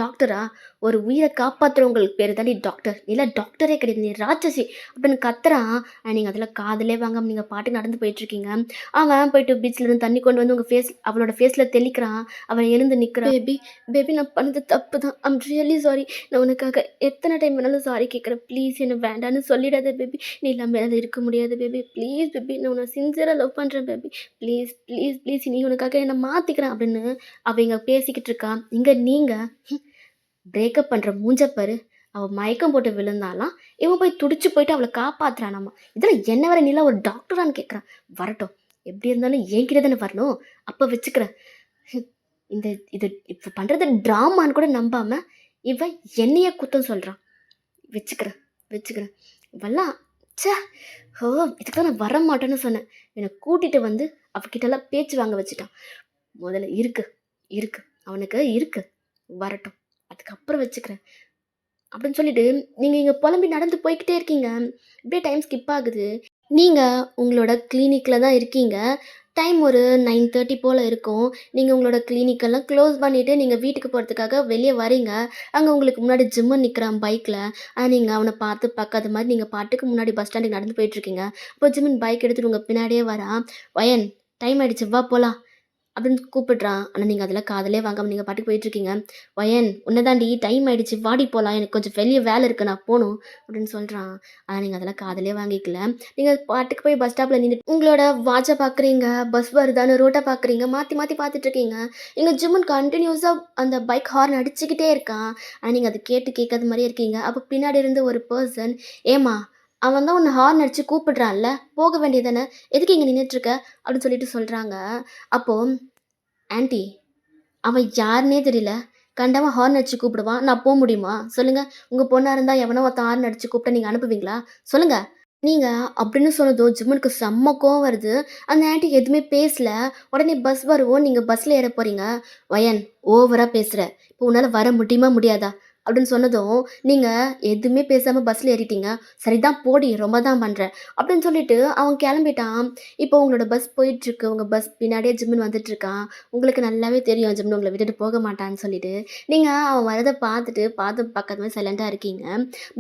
டாக்டரா? ஒரு உயிரை காப்பாற்றுறவங்களுக்கு பேர் தாண்டி டாக்டர். நீ எல்லாம் டாக்டரே கிடையாது, நீ ராட்சசி அப்படின்னு கத்துறான். நீங்கள் அதில் காதலே வாங்காமல் நீங்கள் பாட்டு நடந்து போயிட்டுருக்கீங்க. அவன் போயிட்டு பீச்சில் தண்ணி கொண்டு வந்து உங்கள் அவளோட ஃபேஸில் தெளிக்கிறான். அவன் எழுந்து நிற்கிறான். பேபி பேபி நான் பண்ணது தப்பு தான், ஐம் ரியலி சாரி. நான் உனக்காக எத்தனை டைம் வேணாலும் சாரி கேட்குறேன். ப்ளீஸ் என்னை வேண்டான்னு சொல்லிடாத பேபி. நீ இல்லாமல் என்னால் இருக்க முடியாது பேபி. ப்ளீஸ் பேபி, நான் உன்னை சின்சியராக லவ் பண்ணுறேன் பேபி. ப்ளீஸ் ப்ளீஸ் ப்ளீஸ், நீ உனக்காக என்னை மாற்றிக்கிறேன் அப்படின்னு அவங்க பேசிக்கிட்டு இருக்கான். இங்கே நீங்கள் பிரேக்கப் பண்ணுற மூஞ்சப்பாரு. அவள் மயக்கம் போட்டு விழுந்தாலாம், இவன் போய் துடிச்சு போயிட்டு அவளை காப்பாற்றுறானாமா. இதில் என்ன வர நீலாம் ஒரு டாக்டரான்னு கேட்குறான். வரட்டும், எப்படி இருந்தாலும் என்கிட்ட தானே வரணும், அப்போ வச்சுக்கிறேன். இந்த இது இப்போ பண்ணுறது ட்ராமான்னு கூட நம்பாமல் இவன் என்னைய குத்தம் சொல்கிறான். வச்சுக்கிறேன் வச்சுக்கிறேன் இவெல்லாம் ச்சே. ஓ இதுக்கு தான் நான் வர மாட்டேன்னு சொன்னேன். என்னை கூட்டிகிட்டு வந்து அவகிட்டலாம் பேச்சு வாங்க வச்சுட்டான். முதல்ல இருக்கு அவனுக்கு இருக்கு, வரட்டும், அதுக்கப்புறம் வச்சுக்கிறேன் அப்படின்னு சொல்லிட்டு நீங்கள் இங்கே புலம்பி நடந்து போய்கிட்டே இருக்கீங்க. இப்படியே டைம் ஸ்கிப் ஆகுது. நீங்கள் உங்களோட கிளினிக்கில் தான் இருக்கீங்க. டைம் ஒரு 9:30 போல் இருக்கும். நீங்கள் உங்களோட கிளினிக்கெல்லாம் க்ளோஸ் பண்ணிவிட்டு நீங்கள் வீட்டுக்கு போகிறதுக்காக வெளியே வரீங்க. அங்கே உங்களுக்கு முன்னாடி ஜிம்மன் நிற்கிறான் பைக்கில். நீங்கள் அவனை பார்த்து பார்க்காத மாதிரி நீங்கள் பாட்டுக்கு முன்னாடி பஸ் ஸ்டாண்டுக்கு நடந்து போயிட்டுருக்கீங்க. அப்போ ஜிம்மன் பைக் எடுத்துகிட்டு உங்கள் பின்னாடியே வரான். வயன் டைம் ஆகிடுச்சு, வா போகலாம் அப்படின்னு கூப்பிடுறான். ஆனால் நீங்கள் அதில் காதலே வாங்காமல் நீங்கள் பாட்டுக்கு போயிட்டுருக்கீங்க. வயன் உன்னதாண்டி டைம் ஆகிடுச்சு, வாடி போகலாம், எனக்கு கொஞ்சம் வெளியே வேலை இருக்குது, நான் போகணும் அப்படின்னு சொல்கிறான். ஆனால் நீங்கள் அதெல்லாம் காதலே வாங்கிக்கல. நீங்கள் பாட்டுக்கு போய் பஸ் ஸ்டாப்பில் நின்று உங்களோட வாட்சை பார்க்குறீங்க, பஸ் வருதான்னு ரோட்டை பார்க்குறீங்க, மாற்றி மாற்றி பார்த்துட்ருக்கீங்க. இங்கே ஜிம்மன் கண்டினியூஸாக அந்த பைக் ஹார்ன் அடிச்சுக்கிட்டே இருக்கான். ஆனால் நீங்கள் அதை கேட்காத மாதிரியே இருக்கீங்க. அப்போ பின்னாடி இருந்து ஒரு பர்சன், ஏமா அவன் தான் உன்னை ஹார்ன் அடித்து கூப்பிடுறான்ல, போக வேண்டியதானே, எதுக்கு இங்கே நின்றுட்டுருக்க அப்படின்னு சொல்லிட்டு சொல்கிறாங்க. அப்போது ஆன்ட்டி, அவன் யாருன்னே தெரியல, கண்டவன் ஹார்ன் அடிச்சு கூப்பிடுவான், நான் போக முடியுமா சொல்லுங்கள்? உங்கள் பொண்ணாக இருந்தால் எவனோ ஒருத்தன் ஹார்ன் அடிச்சு கூப்பிட்டா நீங்கள் அனுப்புவீங்களா சொல்லுங்கள்? நீங்கள் அப்படின்னு சொன்னதும் ஜிம்மனுக்கு செம்ம கோவம் வருது. அந்த ஆன்ட்டி எதுவுமே பேசல. உடனே பஸ் வருவோம், நீங்கள் பஸ்ஸில் ஏற போகிறீங்க. வயன் ஓவராக பேசுகிற, இப்போ உன்னால் வர முடியுமா முடியாதா அப்படின்னு சொன்னதும், நீங்க எதுவுமே பேசாம பஸ்ல ஏறிட்டீங்க. "சரிதான் போடி, ரொம்ப தான் பண்ற" அப்படின்னு சொல்லிட்டு அவன் கிளம்பிட்டான். இப்போ உங்களோட பஸ் போயிட்டுருக்கு. உங்க பஸ் பின்னாடியே ஜிம்மின் வந்துட்டுருக்கான். உங்களுக்கு நல்லாவே தெரியும் ஜிம்மின் உங்கள விட்டுட்டு போக மாட்டான்னு சொல்லிட்டு. நீங்க அவன் வரத பார்த்துட்டு, பார்த்து பார்க்காதமாரி சைலன்ட்டா இருக்கீங்க.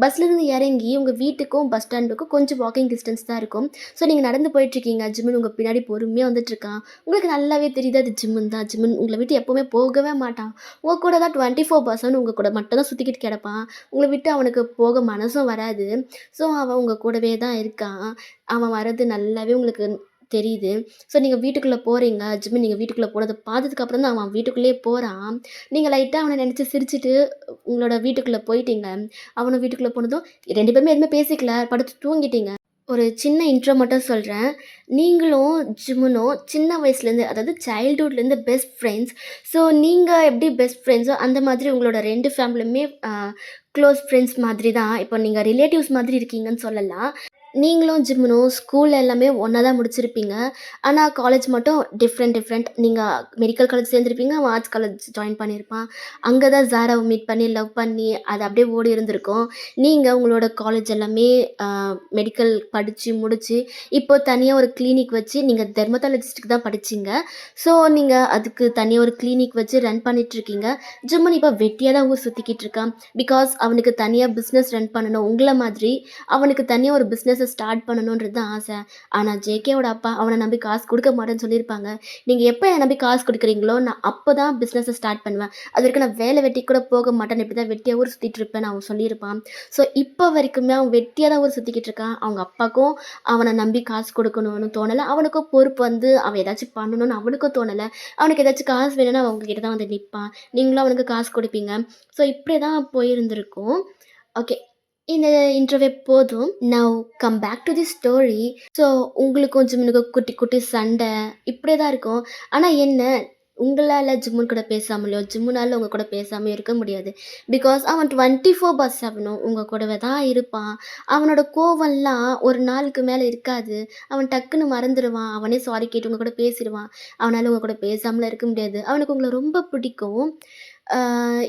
பஸ்லேருந்து இறங்கி உங்க வீட்டுக்கும், பஸ் ஸ்டாண்டுக்கும் கொஞ்சம் வாக்கிங் டிஸ்டன்ஸ் தான் இருக்கும். ஸோ நீங்க நடந்து போயிட்டுருக்கீங்க. ஜிம்மின் உங்க பின்னாடி பொறுமையா வந்துட்டுருக்கான். உங்களுக்கு நல்லாவே தெரியுது அது ஜிம்மின் தான். ஜிம்மின் உங்கள விட்டு எப்பவுமே போகவே மாட்டான். உங்க கூட தான் 24/7 உங்க கூட மட்டும் தான் சுத்திக்கிட்டு கிடப்பான். உங்கள விட்டு அவனுக்கு போக மனசும் வராது. ஸோ அவன் உங்க கூடவே தான் இருக்கான். அவன் வர்றது நல்லாவே உங்களுக்கு தெரியுது. ஸோ நீங்க வீட்டுக்குள்ள போறீங்க. ஜிம்மி நீங்க வீட்டுக்குள்ள போனத பார்த்ததுக்கு அப்புறம் தான் அவன் வீட்டுக்குள்ளேயே போறான். நீங்க லைட்டா அவன நெனச்சு சிரிச்சுட்டு உங்களோட வீட்டுக்குள்ள போயிட்டீங்க. அவனும் வீட்டுக்குள்ள போனதும் 2 பேருமே எதுவுமே பேசிக்கல. படுத்து தூங்கிட்டீங்க. ஒரு சின்ன இன்ட்ரோ மட்டும் சொல்றேன். நீங்களும் ஜிம்முனும் சின்ன வயசுலேருந்து அதாவது சைல்ட்ஹுட்லேருந்து பெஸ்ட் ஃப்ரெண்ட்ஸ். ஸோ நீங்க எப்படி பெஸ்ட் ஃப்ரெண்ட்ஸோ அந்த மாதிரி உங்களோட 2 ஃபேமிலியுமே க்ளோஸ் ஃப்ரெண்ட்ஸ் மாதிரி தான். இப்போ நீங்க ரிலேட்டிவ்ஸ் மாதிரி இருக்கீங்கன்னு சொல்லலாம். நீங்களும் ஜிம்முனும் ஸ்கூல்ல எல்லாமே ஒண்ணா தான் முடிச்சிருப்பீங்க. ஆனா காலேஜ் மட்டும் டிஃப்ரெண்ட். நீங்க மெடிக்கல் காலேஜ் சேர்ந்திருப்பீங்க. அவன் ஆர்ட்ஸ் காலேஜ் ஜாயின் பண்ணியிருப்பான். அங்க தான் ஜாராவ மீட் பண்ணி, லவ் பண்ணி அது அப்படியே ஓடி இருந்திருக்கும். நீங்க உங்களோட காலேஜ் எல்லாமே அ மெடிக்கல் படிச்சு முடிச்சு, இப்போ தனியா ஒரு கிளினிக் வச்சு நீங்க டெர்மடாலஜிஸ்ட்க்கு தான் படிச்சீங்க. ஸோ நீங்க அதுக்கு தனியா ஒரு கிளினிக் வச்சு ரன் பண்ணிட்டுருக்கீங்க. ஜிம்மன் இப்ப வெட்டியா தான் ஊர் சுத்திக்கிட்டு இருக்கான். பிகாஸ் அவனுக்கு தனியா பிசினஸ் ரன் பண்ணணும். உங்கள மாதிரி அவனுக்கு தனியா ஒரு பிசினஸ ஸ்டார்ட் பண்ணணுன்றது தான் ஆசை. ஆனா ஜேகேவோட அப்பா அவன நம்பி காசு குடுக்க மாட்டேன்னு சொல்லியிருப்பாங்க. நீங்க எப்ப என்ன நம்பி காசு குடுக்குறீங்களோ, நான் அப்ப தான் பிசினஸ ஸ்டார்ட் பண்ணுவேன். அதுவரைக்கும் நான் வேலை வெட்டிக்கு கூட போக மாட்டேன். இப்படி தான் வெட்டியா ஊர் சுத்திட்டு இருப்பேன்னு அவன் சொல்லியிருப்பான். ஸோ இப்ப வரைக்குமே அவன் வெட்டியா தான் ஊர் சுத்திக்கிட்டு இருக்கான். அவங்க அப்பாக்கும் அவன நம்பி காசு குடுக்கணும்னு தோணல. அவனுக்கும் பொறுப்பு வந்து அவன் ஏதாச்சும் பண்ணணும்னு அவனுக்கும் தோணல. அவனுக்கு ஏதாச்சும் காசு வேணும்னா அவன் உங்ககிட்ட தான் வந்து நிப்பான். நீங்களும் அவனுக்கு காசு குடுப்பீங்க. ஸோ இப்படியே தான் போயிருந்திருக்கும். ஓகே. இந்த இன்ட்ரோவே போதும். Now come back to the story. So உங்களுக்கும் ஜிம்முனுக்கும் குட்டி குட்டி சண்டை இப்படியே தான் இருக்கும். ஆனா என்ன, உங்களால ஜிம்முன் கூட பேசாமலோ, ஜிம்முனால உங்க கூட பேசாமயோ இருக்க முடியாது. பிகாஸ் அவன் 24/7 உங்க கூடவே தான் இருப்பான். அவனோட கோவம்லாம் ஒரு நாளுக்கு மேல இருக்காது. அவன் டக்குன்னு மறந்துருவான். அவனே சாரி கேட்டு உங்க கூட பேசிருவான். அவனால உங்க கூட பேசாமலாம் இருக்க முடியாது. அவனுக்கு உங்கள ரொம்ப பிடிக்கும். ஆ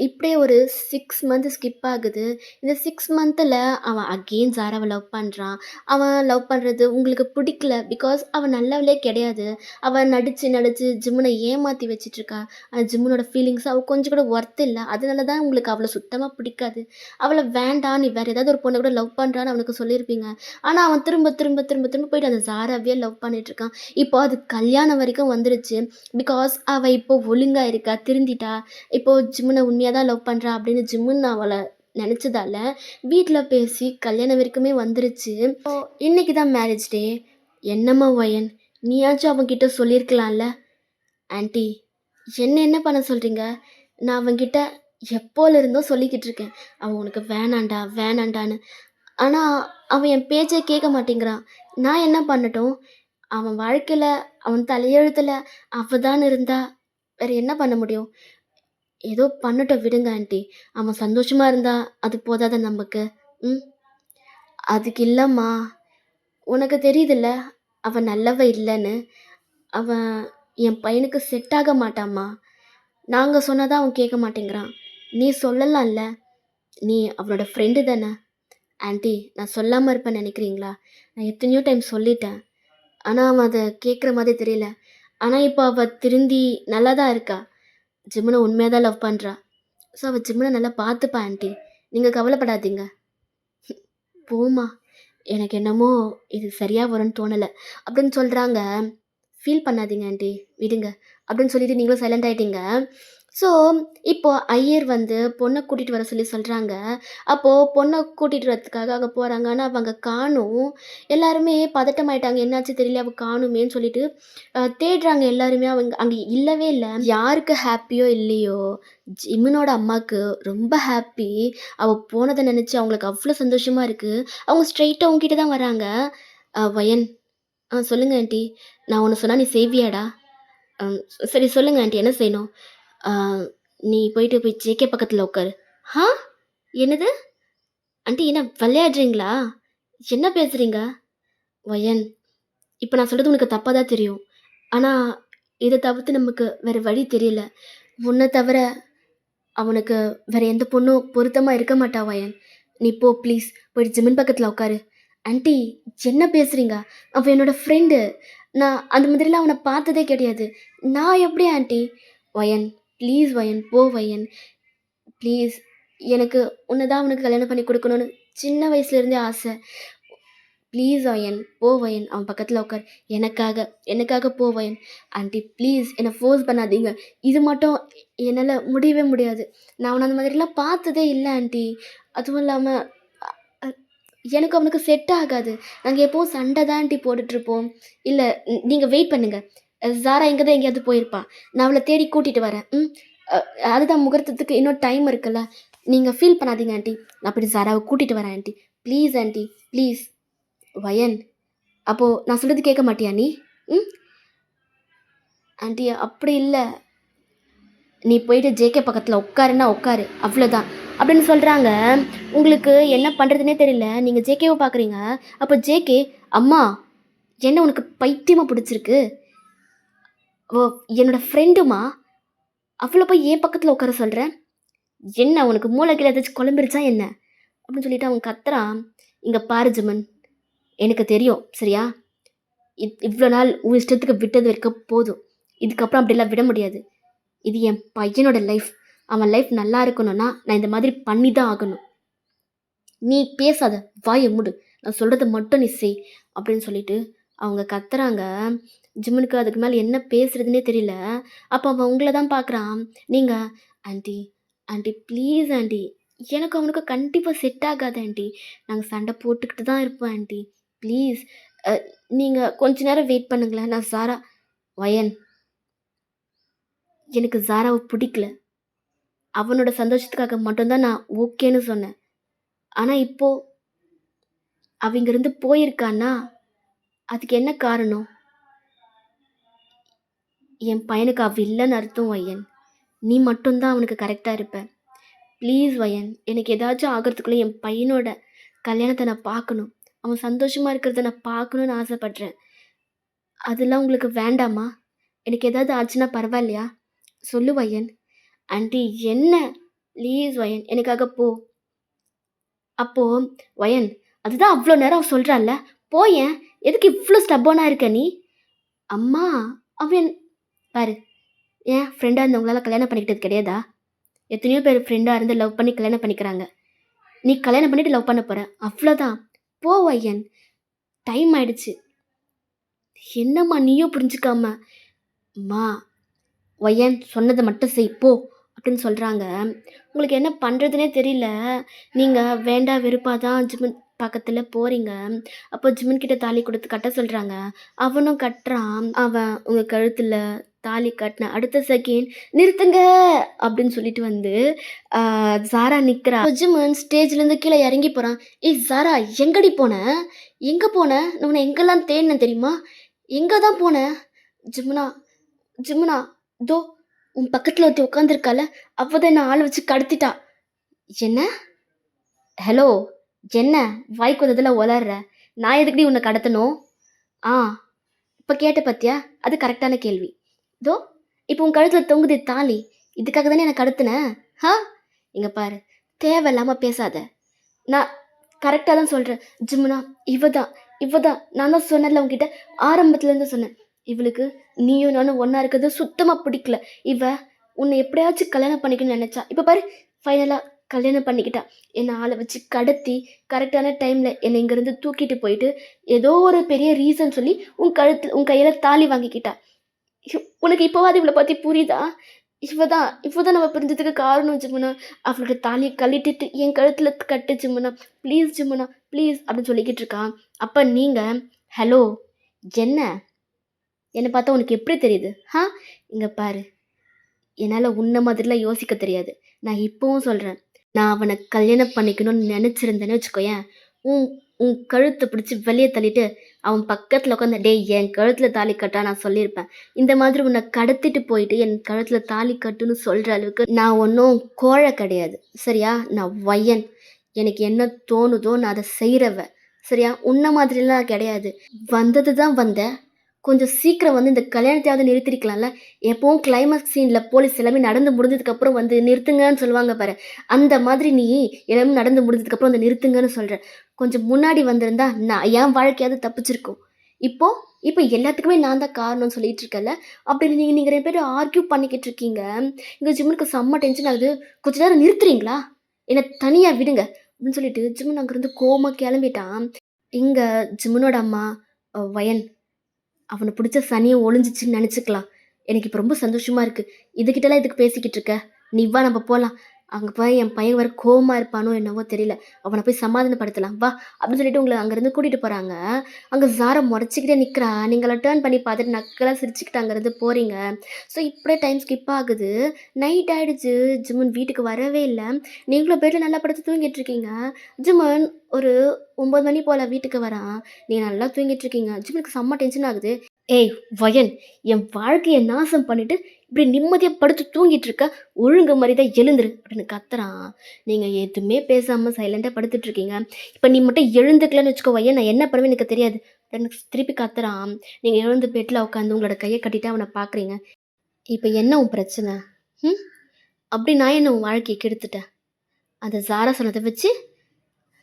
இப்படியே ஒரு 6 மந்த் ஸ்கிப் ஆகுது. இந்த 6 மந்த்துல அவன் அகெயின் ஜாராவ லவ் பண்றான். அவன் லவ் பண்றது உங்களுக்கு பிடிக்கல. பிகாஸ் அவ நல்லவளே கிடையாது. அவ நடிச்சு ஜிம்முன ஏமாத்தி வச்சுட்ருக்கா. ஜிம்முனோட ஃபீலிங்ஸ் அவ கொஞ்சம் கூட ஒர்த் இல்ல. அதனால தான் உங்களுக்கு அவள சுத்தமா பிடிக்காது. அவள வேண்டாம், நீ வேற ஏதாவது ஒரு பொண்ண கூட லவ் பண்றான்னு அவனுக்கு சொல்லியிருப்பீங்க. ஆனா அவன் திரும்ப போயிட்டு அந்த ஜாராவையே லவ் பண்ணிட்டுருக்கான். இப்போ அது கல்யாணம் வரைக்கும் வந்துருச்சு. பிகாஸ் அவ இப்போ ஒழுங்கா இருக்கா, திருந்திட்டா. இப்போ ஜிம்முன உண்மையா தான் லவ் பண்றா அப்படின்னு ஜிம்முன்னு அவள நெனச்சதால, வீட்ல பேசி கல்யாணம் வரைக்குமே வந்துருச்சு. இப்போ இன்னைக்கு தான் மேரேஜ் டே. என்னம்மா வயன், நீயாச்சும் அவன்கிட்ட சொல்லியிருக்கலாம்ல? ஆன்ட்டி, என்ன பண்ண சொல்றீங்க? நான் அவன்கிட்ட எப்போலேருந்தோ சொல்லிக்கிட்டு இருக்கேன். அவன் உனக்கு வேணான்டா, வேணான்டான்னு. ஆனா, அவன் என் பேச்ச கேட்க மாட்டேங்கிறான். நான் என்ன பண்ணட்டும்? அவன் வாழ்க்கையில, அவன் தலையெழுத்துல அவ தான் இருந்தா, வேற என்ன பண்ண முடியும்? ஏதோ பண்ணட்டும் விடுங்க ஆன்ட்டி. அவன் சந்தோஷமா இருந்தா அது போதாதா நமக்கு? ம். அதுக்கு இல்லம்மா. உனக்கு தெரியுதுல்ல, அவ நல்லவ இல்லன்னு. அவன் என் பையனுக்கு செட் ஆக மாட்டாம்மா. நாங்க சொன்னா தான் அவன் கேட்க மாட்டேங்கிறான். நீ சொல்லலாம்ல. நீ அவனோட ஃப்ரெண்டு தான. ஆன்ட்டி, நான் சொல்லாம இருப்பேன்னு நெனைக்கிறீங்களா? நான் எத்தனையோ டைம் சொல்லிட்டேன். ஆனா அவன் அத கேட்குற மாதிரி தெரியல. ஆனா இப்போ அவ திருந்தி நல்லா தான் இருக்கா. ஜிம்முன உண்மையா தான் லவ் பண்றா. ஸோ அவ ஜிம்முன நல்லா பார்த்துப்பா ஆன்ட்டி. நீங்க கவலைப்படாதீங்க. போம்மா. எனக்கு என்னமோ இது சரியா வரும்ன்னு தோணல. அப்படின்னு சொல்றாங்க. ஃபீல் பண்ணாதீங்க ஆன்ட்டி. விடுங்க. அப்படின்னு சொல்லிட்டு நீங்களும் சைலண்ட் ஆயிட்டீங்க. ஸோ, இப்போ ஐயர் வந்து பொண்ண கூட்டிட்டு வர சொல்லி சொல்றாங்க. அப்போ பொண்ண கூட்டிட்டு வரதுக்காக அங்க போறாங்க. ஆனா அவ அங்க காணோம். எல்லாருமே பதட்டமாயிட்டாங்க. என்னாச்சு தெரியல அவ காணோமேன்னு சொல்லிட்டு தேடுறாங்க எல்லாருமே. அவங்க அங்க இல்லவே இல்ல. யாருக்கு ஹேப்பியோ இல்லையோ, ஜிமினோட அம்மாக்கு ரொம்ப ஹேப்பி. அவ போனத நெனச்சு அவங்களுக்கு அவ்ளோ சந்தோஷமா இருக்கு. அவங்க ஸ்ட்ரெயிட்டா உன்கிட்ட தான் வராங்க. வயன், சொல்லுங்க ஆன்ட்டி. நான் ஒண்ணு சொன்னா நீ செய்வியாடா? அம் சரி சொல்லுங்க ஆன்ட்டி என்ன செய்யணும்? ஆ நீ போய் ஜேகே பக்கத்துல உட்காரு. ஹா? என்னது? ஆன்ட்டி என்ன விளையாடுறீங்களா? என்ன பேசுறீங்க? வயன், இப்ப நான் சொல்றது உனக்கு தப்பா தான் தெரியும். ஆனா, இத தவிர்த்து நமக்கு வேற வழி தெரியல. உன்ன தவிர அவனுக்கு வேற எந்த பொண்ணும் பொருத்தமா இருக்க மாட்டா வயன். நீ போ ப்ளீஸ். போயிட்டு ஜிமின் பக்கத்துல உட்காரு. ஆன்ட்டி என்ன பேசுறீங்க? அவன் என்னோட ஃப்ரெண்டு. நான் அந்த மாதிரிலாம் அவன பார்த்ததே கிடையாது. நான் எப்படி ஆன்ட்டி? வயன் ப்ளீஸ் வயன், போ வயன். ப்ளீஸ். எனக்கு உன்ன தான் அவனுக்கு கல்யாணம் பண்ணி குடுக்கணும்னு சின்ன வயசுலேருந்தே ஆசை. ப்ளீஸ் வயன், போ வயன். அவன் பக்கத்துல உட்காரு. எனக்காக எனக்காக போ வயன். ஆன்ட்டி ப்ளீஸ் என்ன ஃபோர்ஸ் பண்ணாதீங்க. இது மட்டும் என்னால முடியவே முடியாது. நான் அவன அந்த மாதிரிலாம் பார்த்ததே இல்ல ஆன்ட்டி. அதுவும் இல்லாம அ எனக்கு அவனுக்கு செட் ஆகாது. நாங்க எப்பவும் சண்டை தான் ஆன்ட்டி போட்டுட்ருப்போம். இல்ல நீங்க வெயிட் பண்ணுங்க. ஸாரா இங்க தான் எங்கேயாவது போயிருப்பா. நான் அவள தேடி கூட்டிட்டு வரேன். ம். அ அதுதான் முகூர்த்தத்துக்கு இன்னும் டைம் இருக்குல்ல. நீங்க ஃபீல் பண்ணாதீங்க ஆன்ட்டி. நான் போய் ஸாராவ கூட்டிட்டு வரேன் ஆன்ட்டி. Please aunty, please. வயன், அப்போ நான் சொல்றது கேட்க மாட்டியா நீ? ம். ஆன்ட்டி அப்படி இல்ல. நீ போயிட்டு ஜேகே பக்கத்துல உட்காருன்னா உட்காரு. அவ்வளோதான். அப்படின்னு சொல்றாங்க. உங்களுக்கு என்ன பண்றதுன்னே தெரியல. நீங்க ஜேகேவ பார்க்குறீங்க. அப்ப ஜேகே, "அம்மா, என்ன உனக்கு பைத்தியமா புடிச்சிருக்கு? அவ என்னோட ஃப்ரெண்டுமா. அவள போய் என் பக்கத்துல உட்கார சொல்ற? என்ன உனக்கு மூளை கீழ ஏதாச்சும் குழம்பிருச்சா என்ன?" அப்படின்னு சொல்லிட்டு அவன் கத்துறான். "இங்க பாரு ஜிமன், எனக்கு தெரியும். சரியா? இவ்ளோ நாள் உன் இஷ்டத்துக்கு விட்டது வரைக்கும் போதும். இதுக்கப்புறம் அப்படிலாம் விட முடியாது. இது என் பையனோட லைஃப். அவன் லைஃப் நல்லா இருக்கணும்னா, நான் இந்த மாதிரி பண்ணி தான் ஆகணும். நீ பேசாத. வாய மூடு. நான் சொல்றத மட்டும் நீ செய்." அப்படின்னு சொல்லிட்டு அவங்க கத்துறாங்க. ஜிம்மனுக்கு அதுக்கு மேல என்ன பேசுறதுன்னே தெரியல. அப்ப அவன் உங்கள தான் பார்க்குறான். நீங்க, "ஆன்ட்டி, ஆன்ட்டி ப்ளீஸ் ஆன்ட்டி. எனக்கு அவனுக்கு கண்டிப்பா செட் ஆகாது ஆன்ட்டி. நாங்க சண்டை போட்டுக்கிட்டு தான் இருப்போம் ஆன்ட்டி. ப்ளீஸ். அ நீங்க கொஞ்ச நேரம் வெயிட் பண்ணுங்களேன். நான் ஸாரா." "வயன், எனக்கு ஸாராவ பிடிக்கல. அவனோட சந்தோஷத்துக்காக மட்டும் தான் நான் ஓகேன்னு சொன்னேன். ஆனா இப்போ அவ இங்கிருந்து போயிருக்கான்னா, அதுக்கு என்ன காரணம்? என் பையனுக்கு அவ இல்லன்னு அர்த்தம் வயன். நீ மட்டும் தான் அவனுக்கு கரெக்ட்டா இருப்ப. ப்ளீஸ் வயன், எனக்கு ஏதாச்சும் ஆகுறதுக்குள்ள என் பையனோட கல்யாணத்த நான் பார்க்கணும். அவன் சந்தோஷமா இருக்கிறத நான் பார்க்கணும்னு ஆசைப்படுறேன். அதெல்லாம் உங்களுக்கு வேண்டாமா? எனக்கு ஏதாவது ஆச்சுன்னா பரவாயில்லையா? சொல்லு வயன்." "ஆன்ட்டி என்ன? ப்ளீஸ் வயன், எனக்காக போ." அப்போ வயன், "அதுதான் அவ்ளோ நேரம் அவ சொல்றால்ல. போயேன். எதுக்கு இவ்ளோ ஸ்டப்பர்னா இருக்க நீ?" "அம்மா, அவன் பாரு, ஏன் ஃப்ரெண்டா இருந்தவங்களால கல்யாணம் பண்ணிக்கிட்டது கிடையாதா? எத்தனையோ பேர் ஃப்ரெண்டா இருந்து லவ் பண்ணி கல்யாணம் பண்ணிக்கிறாங்க. நீ கல்யாணம் பண்ணிட்டு லவ் பண்ண போற. அவ்வளோதான். போ வய்யன். டைம் ஆயிடுச்சு." "என்னம்மா நீயும் புரிஞ்சுக்காம?" "அம்மா, வய்யன் சொன்னத மட்டும் செய் போ." அப்படின்னு சொல்றாங்க. உங்களுக்கு என்ன பண்றதுன்னே தெரியல. நீங்க வேண்டா வெறுப்பா தான் ஜிமின் பக்கத்துல போறீங்க. அப்போ ஜிமின் கிட்ட தாலி குடுத்து கட்ட சொல்றாங்க. அவனும் கட்டுறான். அவன் உங்க கழுத்துல தாலி கட்டின அடுத்த செகண்ட், "நிறுத்துங்க!" அப்படின்னு சொல்லிட்டு வந்து ஆ ஸாரா நிக்கிறா. ஜிமின் ஸ்டேஜ்லேருந்து கீழ இறங்கி போறான். "ஏய் ஸாரா, எங்கடி போன? எங்க போன? நான் உன்ன எங்கெல்லாம் தேடினேன் தெரியுமா? எங்க தான் போன?" "ஜிமுனா, ஜிமுனா, இதோ உன் பக்கத்துல ஒருத்தி உட்காந்துருக்கால, அவ தான் என்ன ஆள வச்சு கடத்திட்டா." "என்ன? ஹலோ, என்ன வாய்க்கு வந்ததெல்லாம் உளர்ற? நான் எதுக்குடி உன்ன கடத்தணும்?" "ஆ, இப்ப கேட்ட பாத்தியா? அது கரெக்டான கேள்வி. இதோ இப்போ உன் கழுத்துல தொங்குதே தாலி, இதுக்காக தானே என்ன கடத்துன? ஹா? இங்க பாரு, தேவையில்லாம பேசாத. நான் கரெக்ட்டா தான் சொல்றேன். ஜிமுனா, இவ தான், இவ தான். நான் தான் சொன்னேன்ல உன்கிட்ட, ஆரம்பத்துலேருந்து சொன்னேன். இவளுக்கு நீயும் நானும் ஒண்ணா இருக்கிறது சுத்தமா பிடிக்கல. இவ உன்னை எப்படியாச்சும் கல்யாணம் பண்ணிக்கணும்னு நெனச்சா. இப்ப பாரு, ஃபைனலா கல்யாணம் பண்ணிக்கிட்டா. என்ன ஆள வச்சு கடத்தி, கரெக்ட்டான டைம்ல என்னை இங்கேருந்து தூக்கிட்டு போயிட்டு, ஏதோ ஒரு பெரிய ரீசன் சொல்லி உன் கையில தாலி வாங்கிக்கிட்டா. உனக்கு இப்பவாது இவள பத்தி புரியுதா? இவ தான் நம்ம பிரிஞ்சதுக்கு காரணம் ஜிமுனா. அவளோட தாலிய கழட்டிட்டு என் கழுத்துல கட்டு ஜிமுனா. Please ஜிமுனா, please." அப்படின்னு சொல்லிக்கிட்டு இருக்கான். அப்ப நீங்க, "ஹலோ, என்ன? என்ன பார்த்தா உனக்கு எப்படி தெரியுது? ஹா? இங்க பாரு, என்னால உன்ன மாதிரிலாம் யோசிக்க தெரியாது. நான் இப்பவும் சொல்றேன். நான் அவன கல்யாணம் பண்ணிக்கணும்னு நெனச்சிருந்தேன்னு வச்சுக்கோயேன், உன் உன் கழுத்த பிடிச்சு வெளிய தள்ளிட்டு, அவன் பக்கத்துல உட்காந்து, "டேய் என் கழுத்துல தாலி கட்டா" நான் சொல்லியிருப்பேன். இந்த மாதிரி உன்ன கடத்திட்டு போயிட்டு என் கழுத்துல தாலி கட்டுன்னு சொல்ற அளவுக்கு நான் ஒண்ணும் கோழை கிடையாது. சரியா? நான் வயன். எனக்கு என்ன தோணுதோ நான் அத செய்றவ. சரியா? உன்ன மாதிரிலாம் கிடையாது. வந்தது தான் வந்தேன். கொஞ்சம் சீக்கிரம் வந்து இந்த கல்யாணத்தையாவது நிறுத்திருக்கலாம்ல. எப்பவும் கிளைமாக்ஸ் சீன்ல போலீஸ் எல்லாமே நடந்து முடிஞ்சதுக்கப்புறம் வந்து நிறுத்துங்கன்னு சொல்லுவாங்க பாரு. அந்த மாதிரி நீ எல்லாமே நடந்து முடிஞ்சதுக்கப்புறம் வந்து நிறுத்துங்கன்னு சொல்ற. கொஞ்சம் முன்னாடி வந்திருந்தா நான் என் வாழ்க்கையாவது தப்பிச்சிருக்கும். இப்போ இப்போ எல்லாத்துக்குமே நான் தான் காரணம்னு சொல்லிட்டு இருக்கல்ல. அப்படி நீங்க 2 பேரும் ஆர்க்யூ பண்ணிக்கிட்டு இருக்கீங்க. எங்க ஜிம்முக்கு செம்ம டென்ஷன் ஆகுது. கொஞ்ச நேரம் நிறுத்துறீங்களா? என்ன தனியா விடுங்க. அப்படின்னு சொல்லிட்டு ஜிம்முன் அங்கேருந்து கோவமா கிளம்பிட்டான். இங்க ஜிம்முனோட அம்மா வயன் அவன பிடிச்ச சனியும் ஒளிஞ்சிச்சுன்னு நெனச்சுக்கலாம். எனக்கு இப்ப ரொம்ப சந்தோஷமா இருக்கு. இதுகிட்டலாம் எதுக்கு பேசிக்கிட்டு இருக்க? நீ வா நம்ம போலாம். அங்க போய் என் பையன் வேற கோவமா இருப்பானோ என்னவோ தெரியல. அவன போய் சமாதானப்படுத்தலாம். வா! அப்படின்னு சொல்லிட்டு உங்கள அங்கருந்து கூட்டிட்டு போறாங்க. அங்க ஜாரா மொறச்சுக்கிட்டே நிக்கிறா. நீங்கலாம் டர்ன் பண்ணி பார்த்துட்டு நக்கலா சிரிச்சுக்கிட்டு அங்கருந்து போறீங்க. ஸோ இப்படியே டைம் ஸ்கிப் ஆகுது. நைட் ஆயிடுச்சு. ஜிம்மன் வீட்டுக்கு வரவே இல்ல. நீங்களும் பெட்ல நல்லா படுத்து தூங்கிட்டு இருக்கீங்க. ஜிம்மன் ஒரு 9 மணி போல வீட்டுக்கு வரான். நீங்க நல்லா தூங்கிட்டு இருக்கீங்க. ஜிம்மனுக்கு செம்ம டென்ஷன் ஆகுது. ஏய் வயன்! என் வாழ்க்கைய நாசம் பண்ணிட்டு, இப்படி நிம்மதியா படுத்து தூங்கிட்டு இருக்க. ஒழுங்கு மரியாதையா எழுந்துரு! அப்படின்னு கத்துறான். நீங்க எதுவுமே பேசாம சைலண்டா படுத்துட்டு இருக்கீங்க. இப்ப நீ மட்டும் எழுந்துக்கலன்னு வச்சுக்கோயேன், நான் என்ன பண்ணுவேன்னு எனக்கு தெரியாது. அப்படின்னு திருப்பி கத்துறான். நீங்க எழுந்து பெட்ல உட்காந்து உங்களோட கைய கட்டிட்டு அவன பார்க்குறீங்க. இப்ப என்ன உன் பிரச்சனை? ம்? அப்படி நான் என்ன உன் வாழ்க்கைய கெடுத்துட்டேன்? அந்த ஜாரா சொன்னத வச்சு,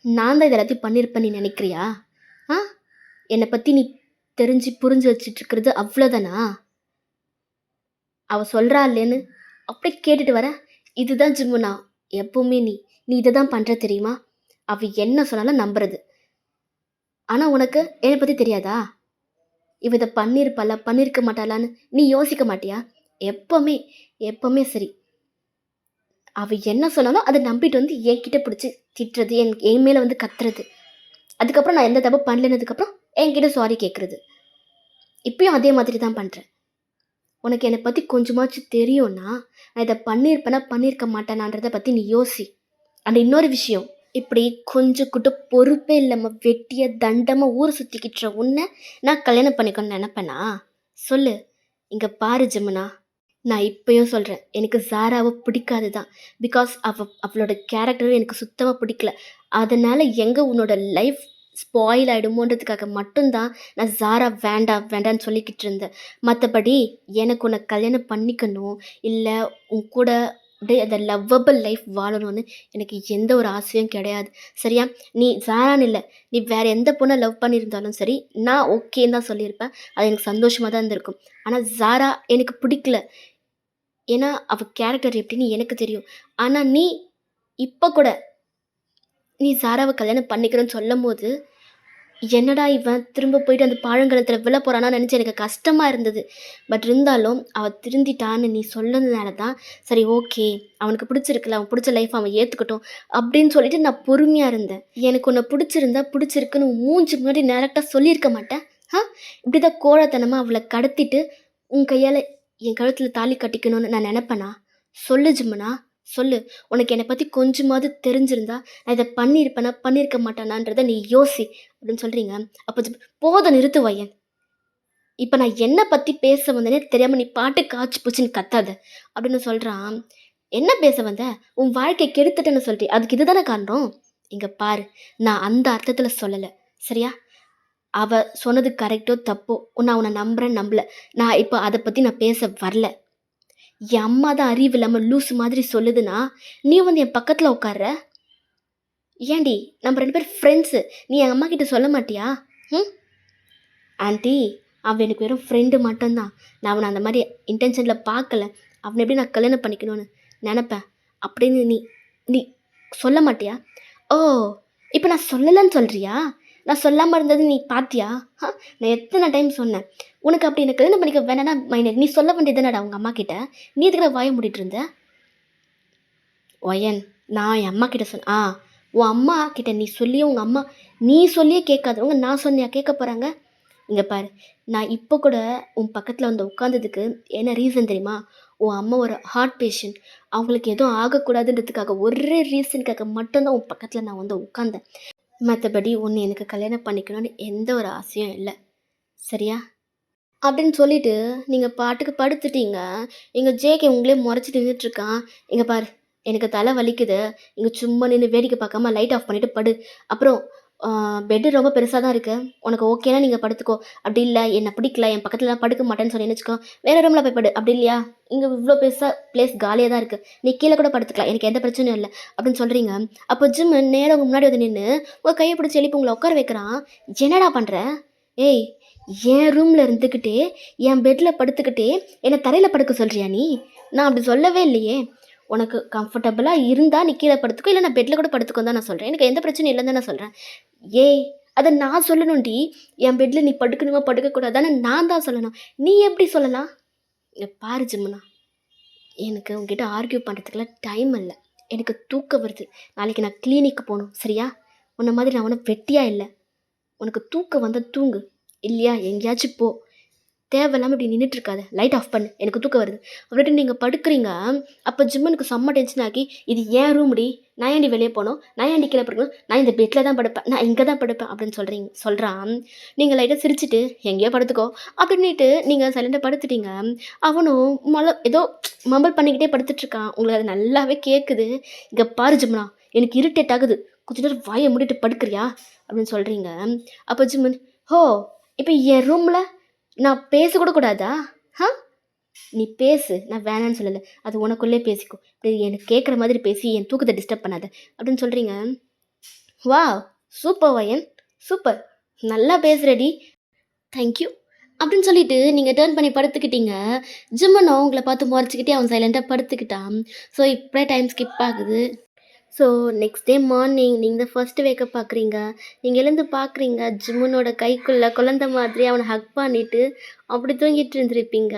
நான் தான் இது எல்லாத்தையும் பண்ணியிருப்பேன்னு நீ நெனைக்கிறியா? ஆ? என்ன பத்தி நீ தெரிஞ்சு புரிஞ்சு வச்சுட்டு இருக்கிறது அவ்வளோதானா? அவ சொல்றா இல்லேன்னு அப்படியே கேட்டுட்டு வர. இதுதான் ஜிம்முனா. எப்பவுமே நீ நீ இத தான் பண்ற தெரியுமா? அவ என்ன சொன்னாலும் நம்புறது. ஆனா உனக்கு என்னை பத்தி தெரியாதா? இவ இத பண்ணியிருப்பாளா? பண்ணியிருக்க மாட்டாளான்னு நீ யோசிக்க மாட்டியா? எப்பவுமே எப்பவுமே சரி. அவ என்ன சொன்னாலும் அத நம்பிட்டு வந்து என்கிட்ட பிடிச்சு திட்டுறது, என் மேல வந்து கத்துறது. அதுக்கப்புறம் நான் எந்த தப்பும் பண்ணலனதுக்கப்புறம் என்கிட்ட சாரி கேட்கறது. இப்பயும் அதே மாதிரி தான் பண்ற. உனக்கு என்னை பத்தி கொஞ்சமாச்சும் தெரியும்னா, நான் இத பண்ணியிருப்பேனா, பண்ணியிருக்க மாட்டேனான்றத பத்தி நீ யோசி. அண்ட் இன்னொரு விஷயம், இப்படி கொஞ்சம் கூட பொறுப்பே இல்லாம வெட்டியா, தண்டமா ஊர சுத்திக்கிட்டுற உன்ன நான் கல்யாணம் பண்ணிக்கணும்னு நெனப்பேனா? சொல்லு. இங்க பாரு ஜமுனா, நான் இப்பயும் சொல்றேன். எனக்கு ஸாராவ பிடிக்காது தான். பிகாஸ் அவளோட கேரக்டர் எனக்கு சுத்தமா பிடிக்கல. அதனால எங்க உன்னோட லைஃப் ஸ்பாயில் ஆயிடுமோன்றதுக்காக மட்டும் தான் நான் ஸாரா வேண்டாம், வேண்டான்னு சொல்லிக்கிட்டு இருந்தேன். மத்தபடி எனக்கு உன்ன கல்யாணம் பண்ணிக்கணும், இல்ல உன் கூட அப்படியே அந்த லவ்வபிள் லைஃப் வாழணும்னு எனக்கு எந்த ஒரு ஆசையும் கிடையாது. சரியா? நீ ஸாரான்னு இல்ல, நீ வேற எந்த பொண்ண லவ் பண்ணியிருந்தாலும் சரி, நான் ஓகேன்னு தான் சொல்லியிருப்பேன். அது எனக்கு சந்தோஷமா தான் இருந்திருக்கும். ஆனா ஸாரா எனக்கு பிடிக்கல. ஏன்னா, அவ கேரக்டர் எப்படின்னு எனக்கு தெரியும். ஆனா நீ இப்ப கூட நீ ஸாராவ கல்யாணம் பண்ணிக்கிறேன்னு சொல்லம்போது, என்னடா இவன் திரும்ப போயிட்டு அந்த பாழங்கலத்தில விழ போறானான்னு நெனச்சு எனக்கு கஷ்டமா இருந்தது. பட் இருந்தாலும் அவ திருந்திட்டான்னு நீ சொன்னதுனால தான், சரி ஓகே. அவனுக்கு பிடிச்சிருக்குல்ல, அவன் பிடிச்ச லைஃப்ப அவன் ஏத்துக்கட்டும் அப்படின்னு சொல்லிட்டு நான் பொறுமையா இருந்தேன். எனக்கு உன்ன பிடிச்சிருந்தா பிடிச்சிருக்குன்னு உன் மூஞ்சி முன்னாடி டைரக்ட்டா சொல்லியிருக்க மாட்டேன். ஆ? இப்படிதான் கோழத்தனமா அவள கடத்திட்டு, உன் கையால என் கழுத்துல தாலி கட்டிக்கணும்னு நான் நெனப்பனா? சொல்லு ஜிம்மனா, சொல்லு. உனக்கு என்ன பத்தி கொஞ்சமாவது தெரிஞ்சிருந்தா, நான் இத பண்ணியிருப்பேனா, பண்ணியிருக்க மாட்டேனான்றத நீ யோசி. அப்படின்னு சொல்றீங்க. அப்ப போதும் நிறுத்து வையன். இப்ப நான் என்ன பத்தி பேச வந்தேனே தெரியாம நீ பாட்டுக்கு ஆச்சு பூச்சின்னு கத்தாத. அப்படின்னு சொல்றான். என்ன பேச வந்த? உன் வாழ்க்கைய கெடுத்துட்டேன்னு சொல்றியே. அதுக்கு இதுதானே காரணம்? இங்க பாரு. நான் அந்த அர்த்தத்துல சொல்லல. சரியா? அவ சொன்னது கரெக்ட்டோ, தப்போ, நான் உன்ன நம்புறேன், நம்பல. நான் இப்ப அத பத்தி நான் பேச வரல. என் அம்மா தான் அறிவில்லாம லூசு மாதிரி சொல்லுதுன்னா, நீ வந்து என் பக்கத்துல உட்கார்ற? ஏன்டி? நம்ம 2 பேரும் ஃப்ரெண்ட்ஸு. நீ என் அம்மாகிட்ட சொல்ல மாட்டியா? ம்? ஆன்ட்டி, அவன் எனக்கு வெறும் ஃப்ரெண்டு மட்டும் தான். நான் அவன அந்த மாரி இன்டென்ஷன்ல பார்க்கல. அவன எப்படி நான் கல்யாணம் பண்ணிக்கணும்னு நெனப்பேன். அப்படின்னு நீ நீ சொல்ல மாட்டியா? ஓ! இப்ப நான் சொல்லலன்னு சொல்றியா? நான் சொல்லாம இருந்தது நீ பார்த்தியா? நான் எத்தன டைம் சொன்னேன். உனக்கு அப்படி என்ன கல்யாணம் பண்ணிக்க வேணான்னா மைனர். நீ சொல்ல வேண்டியது தானடா உங்க அம்மாகிட்ட. நீ எதுக்குடா வாய மூடிட்டு இருந்த? ஒயன், நான் என் அம்மாகிட்ட சொன்னேன். உன் அம்மாகிட்ட நீ சொல்லியும் உங்க அம்மா நீ சொல்லியே கேட்காதவங்க நான் சொன்னையா கேட்க போறாங்க? இங்க பாரு, நான் இப்போ கூட உன் பக்கத்துல வந்து உட்காந்ததுக்கு என்ன ரீசன் தெரியுமா? உன் அம்மா ஒரு ஹார்ட் பேஷண்ட். அவங்களுக்கு எதுவும் ஆகக்கூடாதுன்றதுக்காக ஒரே ரீசனுக்காக மட்டும் தான் உன் பக்கத்துல நான் வந்து உட்காந்தேன். மத்தபடி உன்னை எனக்கு கல்யாணம் பண்ணிக்கணும்னு எந்த ஒரு ஆசையும் இல்ல. சரியா? அப்படின்னு சொல்லிட்டு நீங்க பாட்டுக்கு படுத்துட்டீங்க. எங்க ஜேகே உங்களே மொறச்சிட்டு நின்னுட்டுருக்கான். "இங்க பாரு, எனக்கு தலை வலிக்குது. இங்க சும்மா நின்னு வேடிக்கை பார்க்காம லைட் ஆஃப் பண்ணிட்டு படு. அப்புறம் பெட்டு ரொம்ப பெருசா தான் இருக்கு. உனக்கு ஓகேனா நீங்க படுத்துக்கோ. அப்படி இல்ல, என்ன பிடிக்கல, என் பக்கத்துலலாம் படுக்க மாட்டேன்னு சொன்னேன்னு வச்சுக்கோ, வேற ரூம்ல போய் படு. அப்படி இல்லையா, இங்க இவ்ளோ பெருசா பிளேஸ் காலியா தான் இருக்கு. நீ கீழ கூட படுத்துக்கலாம். எனக்கு எந்த பிரச்சனையும் இல்ல. அப்படின்னு சொல்றீங்க. அப்போ ஜிம்மு நேரா உங்க முன்னாடி வந்து நின்னு, உங்க கைய பிடிச்சு எழுப்பி உங்கள உட்கார வைக்கிறான். என்னடா பண்ற? ஏய்! என் ரூம்ல இருந்துக்கிட்டே, என் பெட்ல படுத்துக்கிட்டே, என்ன தரையில படுக்க சொல்றியா நீ? நான் அப்படி சொல்லவே இல்லையே! உனக்கு கம்ஃபர்டபுளா இருந்தா நீ கீழ படுத்துக்கோ. இல்ல நான் பெட்ல கூட படுத்துக்கோன்னு தான் நான் சொல்றேன். எனக்கு எந்த பிரச்சனையும் இல்லன்னு தான் நான் சொல்றேன். ஏய்! அத நான் சொல்லணும்டி. என் பெட்ல நீ படுக்கணுமா, படுக்கக்கூடாதான்னு நான் தான் சொல்லணும். நீ எப்படி சொல்லலாம்? இங்க பாரு ஜிம்முனா, எனக்கு உன்கிட்ட ஆர்க்யூ பண்ணுறதுக்குலாம் டைம் இல்ல. எனக்கு தூக்கம் வருது. நாளைக்கு நான் கிளினிக் போணும். சரியா? உன்ன மாதிரி நான் ஒண்ணும் வெட்டியா இல்ல. உனக்கு தூக்கம் வந்தா தூங்கு. இல்லையா எங்கேயாச்சும் போ. தேவையில்லாம இப்படி நின்னுட்டு இருக்காத. லைட் ஆஃப் பண்ணு. எனக்கு தூக்கம் வருது. அப்படின்ட்டு நீங்க படுக்கிறீங்க. அப்ப ஜிம்மனுக்கு செம்ம டென்ஷன் ஆகி, இது என் ரூம்டி. நான் ஏன்டி வெளிய போணும்? நான் ஏன்டி கீழ படுக்கணும்? நான் இந்த பெட்ல தான் படுப்பேன். நான் இங்க தான் படுப்பேன் அப்படின்னு சொல்றான். நீங்க லைட்டா சிரிச்சுட்டு, எங்கேயோ படுத்துக்கோ அப்படின்னுட்டு நீங்க சைலண்டா படுத்துட்டீங்க. அவனும் ஏதோ மம்பிள் பண்ணிக்கிட்டே படுத்துட்டு இருக்கான். உங்களுக்கு அது நல்லாவே கேட்குது. இங்க பாரு ஜிம்னா, எனக்கு இரிட்டேட் ஆகுது. கொஞ்ச நேரம் வாய மூடிட்டு படுக்கிறியா? அப்படின்னு சொல்றீங்க. அப்ப ஜிம்மன், ஹோ! இப்ப என் ரூம்ல நான் பேசக்கூட கூடாதா? ஹ! நீ பேசு. நான் வேணான்னு சொல்லல. அது உனக்குள்ளே பேசிக்கோ. இப்படி எனக்கு கேட்குற மாதிரி பேசி என் தூக்கத்த டிஸ்டர்ப் பண்ணாத. அப்படின்னு சொல்றீங்க. வாவ்! சூப்பர் வயன். சூப்பர். நல்லா பேசுறடி. Thank you. அப்படின்னு சொல்லிட்டு நீங்க டர்ன் பண்ணி படுத்துக்கிட்டீங்க. ஜிம்மனும் உங்கள பார்த்து முறைச்சுக்கிட்டே அவன் சைலண்ட்டா படுத்துக்கிட்டான். ஸோ இப்படியே டைம் ஸ்கிப் ஆகுது. ஸோ நெக்ஸ்ட் டே மார்னிங் நீங்க தான் ஃபர்ஸ்ட் வேக்கப் பார்க்குறீங்க. நீங்க எழுந்து பார்க்குறீங்க, ஜிம்முனோட கைக்குள்ள குழந்தை மாதிரி அவன ஹக் பண்ணிட்டு, அப்படி தூங்கிட்டு இருந்திருப்பீங்க.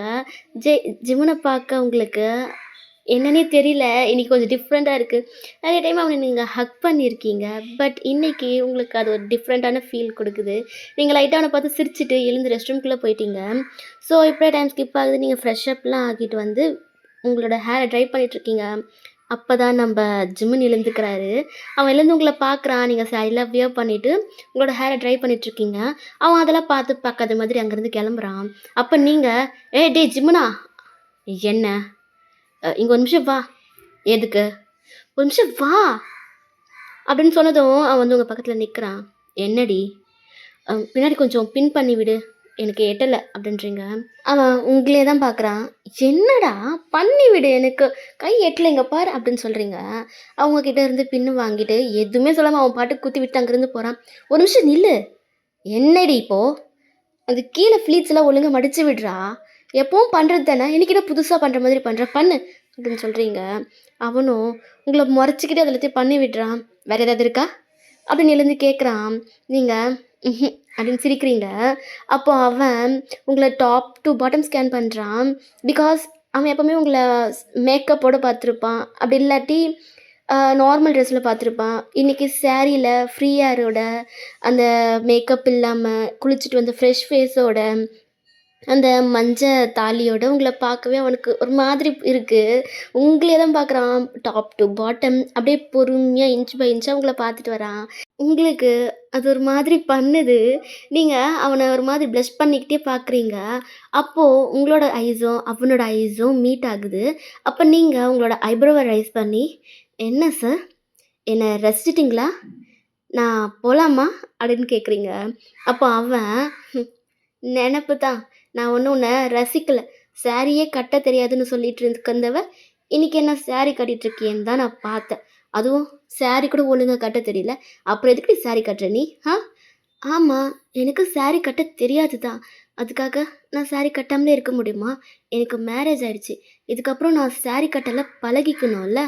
ஜெ ஜிம்முன பார்க்க உங்களுக்கு என்னன்னே தெரியல. இன்னைக்கு கொஞ்சம் டிஃப்ரெண்ட்டா இருக்கு. நெறைய டைம் அவன நீங்க ஹக் பண்ணியிருக்கீங்க. பட் இன்னைக்கு உங்களுக்கு அது ஒரு டிஃப்ரெண்ட்டான ஃபீல் குடுக்குது. நீங்க லைட்டா அவன பார்த்து சிரிச்சுட்டு எழுந்து ரெஸ்ட் ரூம்குள்ள போயிட்டீங்க. ஸோ இப்படியே டைம் ஸ்கிப் ஆகுது. நீங்க ஃப்ரெஷ் அப்லாம் ஆகிட்டு வந்து உங்களோட ஹேர ட்ரை பண்ணிட்டுருக்கீங்க. அப்பதான் நம்ப ஜிம்மின் எழுந்துக்கிறாரு. அவன் எழுந்து உங்கள பார்க்குறான். நீங்க சைட்ல வியர் பண்ணிட்டு, உங்களோட ஹேர ட்ரை பண்ணிட்டுருக்கீங்க. அவன் அதெல்லாம் பார்த்து பார்க்காத மாதிரி அங்கேருந்து கிளம்புறான். அப்ப நீங்க, "ஏய் டேய் ஜிம்முனா!" "என்ன?" "இங்க ஒரு நிமிஷம் வா." "எதுக்கு?" "ஒரு நிமிஷம் வா." அப்படின்னு சொன்னதும், அவன் வந்து உங்க பக்கத்துல நிக்கிறான். "என்னடி?" பின்னாடி கொஞ்சம் பின் பண்ணி விடு. எனக்கு எட்டல." அப்படின்றீங்க. அவன் உங்களே தான் பார்க்குறான். "என்னடா! பண்ணி விடு. எனக்கு கை எட்டல இங்க பாரு." அப்படின்னு சொல்றீங்க. அவங்க கிட்ட இருந்து பின் வாங்கிட்டு, எதுவுமே சொல்லாம அவன் பாட்டுக்கு குத்தி விட்டு அங்கேருந்து போறான். "ஒரு நிமிஷம் நில்லு." "என்னடி இப்போ?" "அது கீழ ஃப்ளீட்ஸ்லாம் ஒழுங்கா மடிச்சு விட்றா. எப்பவும் பண்றது தானே. இன்னைக்கு என்ன புதுசா பண்ற மாதிரி பண்ற? பண்ணு." அப்படின்னு சொல்றீங்க. அவனும் உங்கள மொறச்சுக்கிட்டு அது எல்லாத்தையும் பண்ணி விடுறான். "வேற ஏதாவது இருக்கா?" அப்படின்னு எழுந்து கேட்குறான். நீங்க ம்ஹ்ம். அப்படின்னு சிரிக்கிறீங்க. அப்போ அவன் உங்கள டாப் டூ பாட்டம் ஸ்கேன் பண்றான். பிகாஸ் அவன் எப்பவுமே உங்கள மேக்கப்போட பார்த்துருப்பான். அப்படி இல்லாட்டி நார்மல் ட்ரெஸ்ல பார்த்துருப்பான். இன்னைக்கு சாரீல ஃப்ரீ ஹேரோட அந்த மேக்கப் இல்லாம குளிச்சுட்டு வந்து ஃப்ரெஷ் ஃபேஸோட அந்த மஞ்ச தாலியோட உங்கள பார்க்கவே அவனுக்கு ஒரு மாதிரி இருக்கு. உங்களே தான் பார்க்குறான். டாப் டூ பாட்டம் அப்படியே பொறுமையா இன்ச் பை இன்ச்சா உங்கள பார்த்துட்டு வரான். உங்களுக்கு அது ஒரு மாதிரி பண்ணுது. நீங்க அவன ஒரு மாதிரி ப்ளஷ் பண்ணிக்கிட்டே பார்க்குறீங்க. அப்போ உங்களோட ஐஸும், அவனோட ஐஸும் மீட் ஆகுது. அப்ப நீங்க உங்களோட ஐப்ரோவ ரைஸ் பண்ணி, "என்ன சார்? என்ன ரசிச்சிட்டீங்களா? நான் போலாமா?" அப்படின்னு கேட்குறீங்க. அப்போ அவன், நெனப்பு தான். நான் ஒண்ணும் உன்ன ரசிக்கல. சாரியே கட்ட தெரியாதுன்னு சொல்லிட்டு இருக்கந்தவ, இன்னைக்கு என்ன சாரி கட்டிட்டுருக்கியேன்னு தான் நான் பார்த்தேன். அதுவும் சாரி கூட ஒழுங்கா கட்ட தெரியல. அப்புறம் எதுக்குடி சாரி கட்டுற நீ? ஆ? ஆமா. எனக்கு சாரி கட்ட தெரியாது தான். அதுக்காக நான் சாரி கட்டாமலே இருக்க முடியுமா? எனக்கு மேரேஜ் ஆயிடுச்சு. இதுக்கப்புறம் நான் சாரி கட்டலாம் பழகிக்கணும்ல.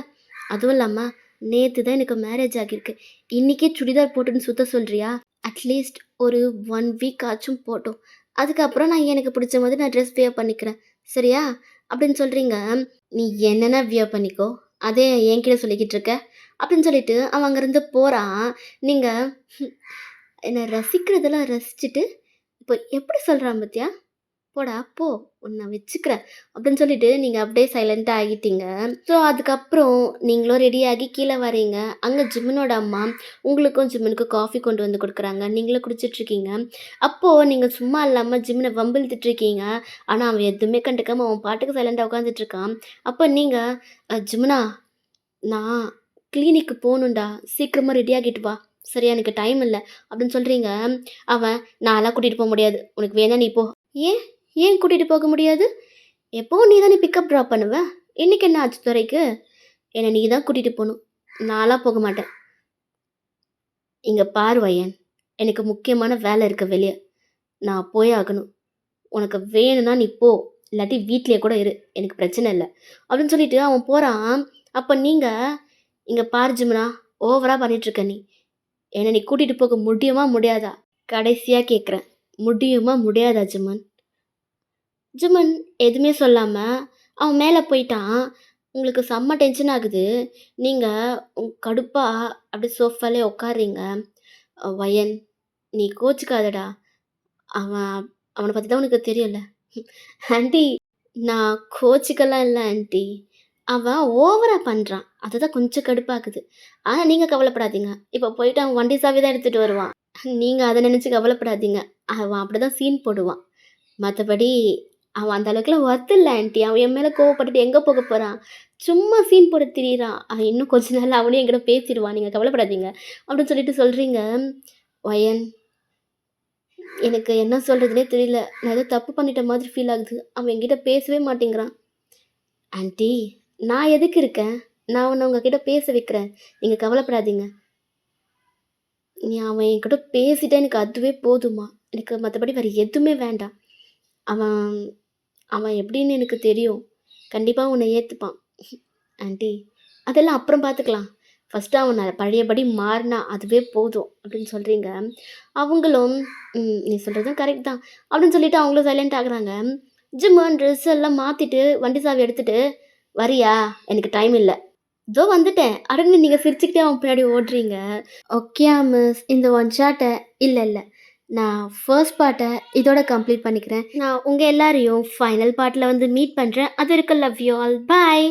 அதுவும் இல்லாம, நேத்து தான் எனக்கு மேரேஜ் ஆகியிருக்கு. இன்னைக்கே சுடிதார் போட்டுன்னு சுத்த சொல்றியா? அட்லீஸ்ட் ஒரு 1 வீக் ஆச்சும் போட்டும். அதுக்கப்புறம் நான் எனக்கு பிடிச்ச மாதிரி நான் ட்ரெஸ் வியர் பண்ணிக்கிறேன். சரியா? அப்படின்னு சொல்றீங்க. "நீ என்னன்னா வியர் பண்ணிக்கோ. அதே என்கிட்ட சொல்லிக்கிட்டு இருக்க?" அப்படின்னு சொல்லிட்டு அவன் அங்கேருந்து போறான். நீங்க என்ன ரசிக்கிறதெல்லாம் ரசிச்சுட்டு, இப்போ எப்படி சொல்றான் பாத்தியா? "போடா போ! உன்ன வச்சுக்கிறேன்." அப்படின்னு சொல்லிட்டு நீங்க அப்படியே சைலன்ட்டா ஆகிட்டீங்க. ஸோ அதுக்கப்புறம் நீங்களும் ரெடியாகி கீழ வரீங்க. அங்க ஜிம்மினோட அம்மா உங்களுக்கும் ஜிம்மினுக்கும் காஃபி கொண்டு வந்து குடுக்குறாங்க. நீங்களும் குடிச்சிட்டுருக்கீங்க. அப்போ நீங்க சும்மா இல்லாம ஜிம்மின வம்பிழுத்துட்ருக்கீங்க. ஆனா அவன் எதுவுமே கண்டுக்காம அவன் பாட்டுக்கு சைலண்ட்டா உட்காந்துட்டுருக்கான். அப்ப நீங்க "ஜிம்னா, நான் கிளினிக்கு போணும்டா. சீக்கிரமா ரெடி ஆகிட்டு வா." சரியா எனக்கு டைம் இல்ல அப்படின்னு சொல்றீங்க. அவன் நான்லாம் கூட்டிட்டு போ முடியாது. உனக்கு வேணா நீ போ. ஏன்? ஏன் கூட்டிட்டு போக முடியாது? எப்பவும் நீ தானே பிக்கப் ட்ராப் பண்ணுவ. இன்னைக்கு என்ன ஆச்சு துரைக்கு? என்ன நீ தான் கூட்டிட்டு போணும். நான்லாம் போக மாட்டேன். இங்க பாரு வயன். எனக்கு முக்கியமான வேலை இருக்கு வெளிய. நான் போயே ஆகணும். உனக்கு வேணும்னா நீ போ. இல்லாட்டி வீட்லயே கூட இரு. எனக்கு பிரச்சனை இல்ல. அப்படின்னு சொல்லிட்டு அவன் போறான். அப்ப நீங்க, இங்க பாரு ஜிம்னா, ஓவரா பண்ணிட்டு இருக்க நீ. என்ன நீ கூட்டிட்டு போக முடியுமா? முடியாதா? கடைசியா கேட்குறேன். முடியுமா? முடியாதா ஜிம்மன்? ஜிம்மன் எதுவுமே சொல்லாம அவன் மேல போயிட்டான். உங்களுக்கு செம்ம டென்ஷன் ஆகுது. நீங்க கடுப்பா அப்படியே சோஃபாலே உட்கார்றீங்க. வயன், நீ கோச்சுக்காதடா. அவன் அவன பத்தி தான் உனக்கு தெரியும்ல. ஆன்ட்டி, நான் கோச்சிக்கலாம் இல்ல ஆன்ட்டி. அவன் ஓவரா பண்றான். அதுதான் கொஞ்சம் கடுப்பாகுது. ஆனா நீங்க கவலைப்படாதீங்க. இப்ப போயிட்டு அவன் வண்டி சாவி தான் எடுத்துட்டு வருவான். நீங்க அத நெனச்சு கவலைப்படாதீங்க. அவன் அப்படிதான் சீன் போடுவான். மத்தபடி அவன் அந்த அளவுக்குலாம் ஒர்த் இல்ல ஆன்ட்டி. அவன் என் மேல கோவப்பட்டுட்டு எங்க போக போறான்? சும்மா சீன் போட திரியிறான். அவன் இன்னும் கொஞ்ச நாள்ல அவனே என்கிட்ட பேசிருவான். நீங்க கவலைப்படாதீங்க. அப்படின்னு சொல்லிட்டு சொல்றீங்க. வயன், எனக்கு என்ன சொல்றதுன்னே தெரியல. நான் ஏதோ தப்பு பண்ணிட்ட மாதிரி ஃபீல் ஆகுது. அவன் என்கிட்ட பேசவே மாட்டேங்கிறான். ஆன்ட்டி, நான் எதுக்கு இருக்கேன்? நான் உன்ன உங்ககிட்ட பேச வைக்கிறேன். நீங்க கவலைப்படாதீங்க. அவன் என்கிட்ட பேசிட்டா எனக்கு அதுவே போதுமா. எனக்கு மத்தபடி வேற எதுவுமே வேண்டாம். அவன் அவன் எப்படின்னு எனக்கு தெரியும். கண்டிப்பா உன்னை ஏத்துப்பான். ஆன்ட்டி, அதெல்லாம் அப்புறம் பார்த்துக்கலாம். ஃபர்ஸ்ட்டு அவன் பழையபடி மாறுனா அதுவே போதும் அப்படின்னு சொல்றீங்க. அவங்களும், நீ சொல்றதும் கரெக்ட் தான் அப்படின்னு சொல்லிட்டு அவங்களும் சைலண்ட் ஆகுறாங்க. ஜிம்மு ட்ரெஸ் எல்லாம் மாத்திட்டு வண்டி சாவி எடுத்துட்டு, வரியா? எனக்கு டைம் இல்ல. இதோ வந்துட்டேன். அப்படின்னு நீங்க சிரிச்சுக்கிட்டே அவன் பின்னாடி ஓடுறீங்க. ஓகேயா மிஸ், இந்த ஒன் ஷாட்ட இல்ல, இல்ல. நான் ஃபர்ஸ்ட் பார்ட்ட இதோட கம்ப்ளீட் பண்ணிக்கிறேன். நான் உங்க எல்லாரையும் ஃபைனல் பார்ட்ல வந்து மீட் பண்றேன். அது வரைக்கும் லவ் யூ ஆல். பாய்.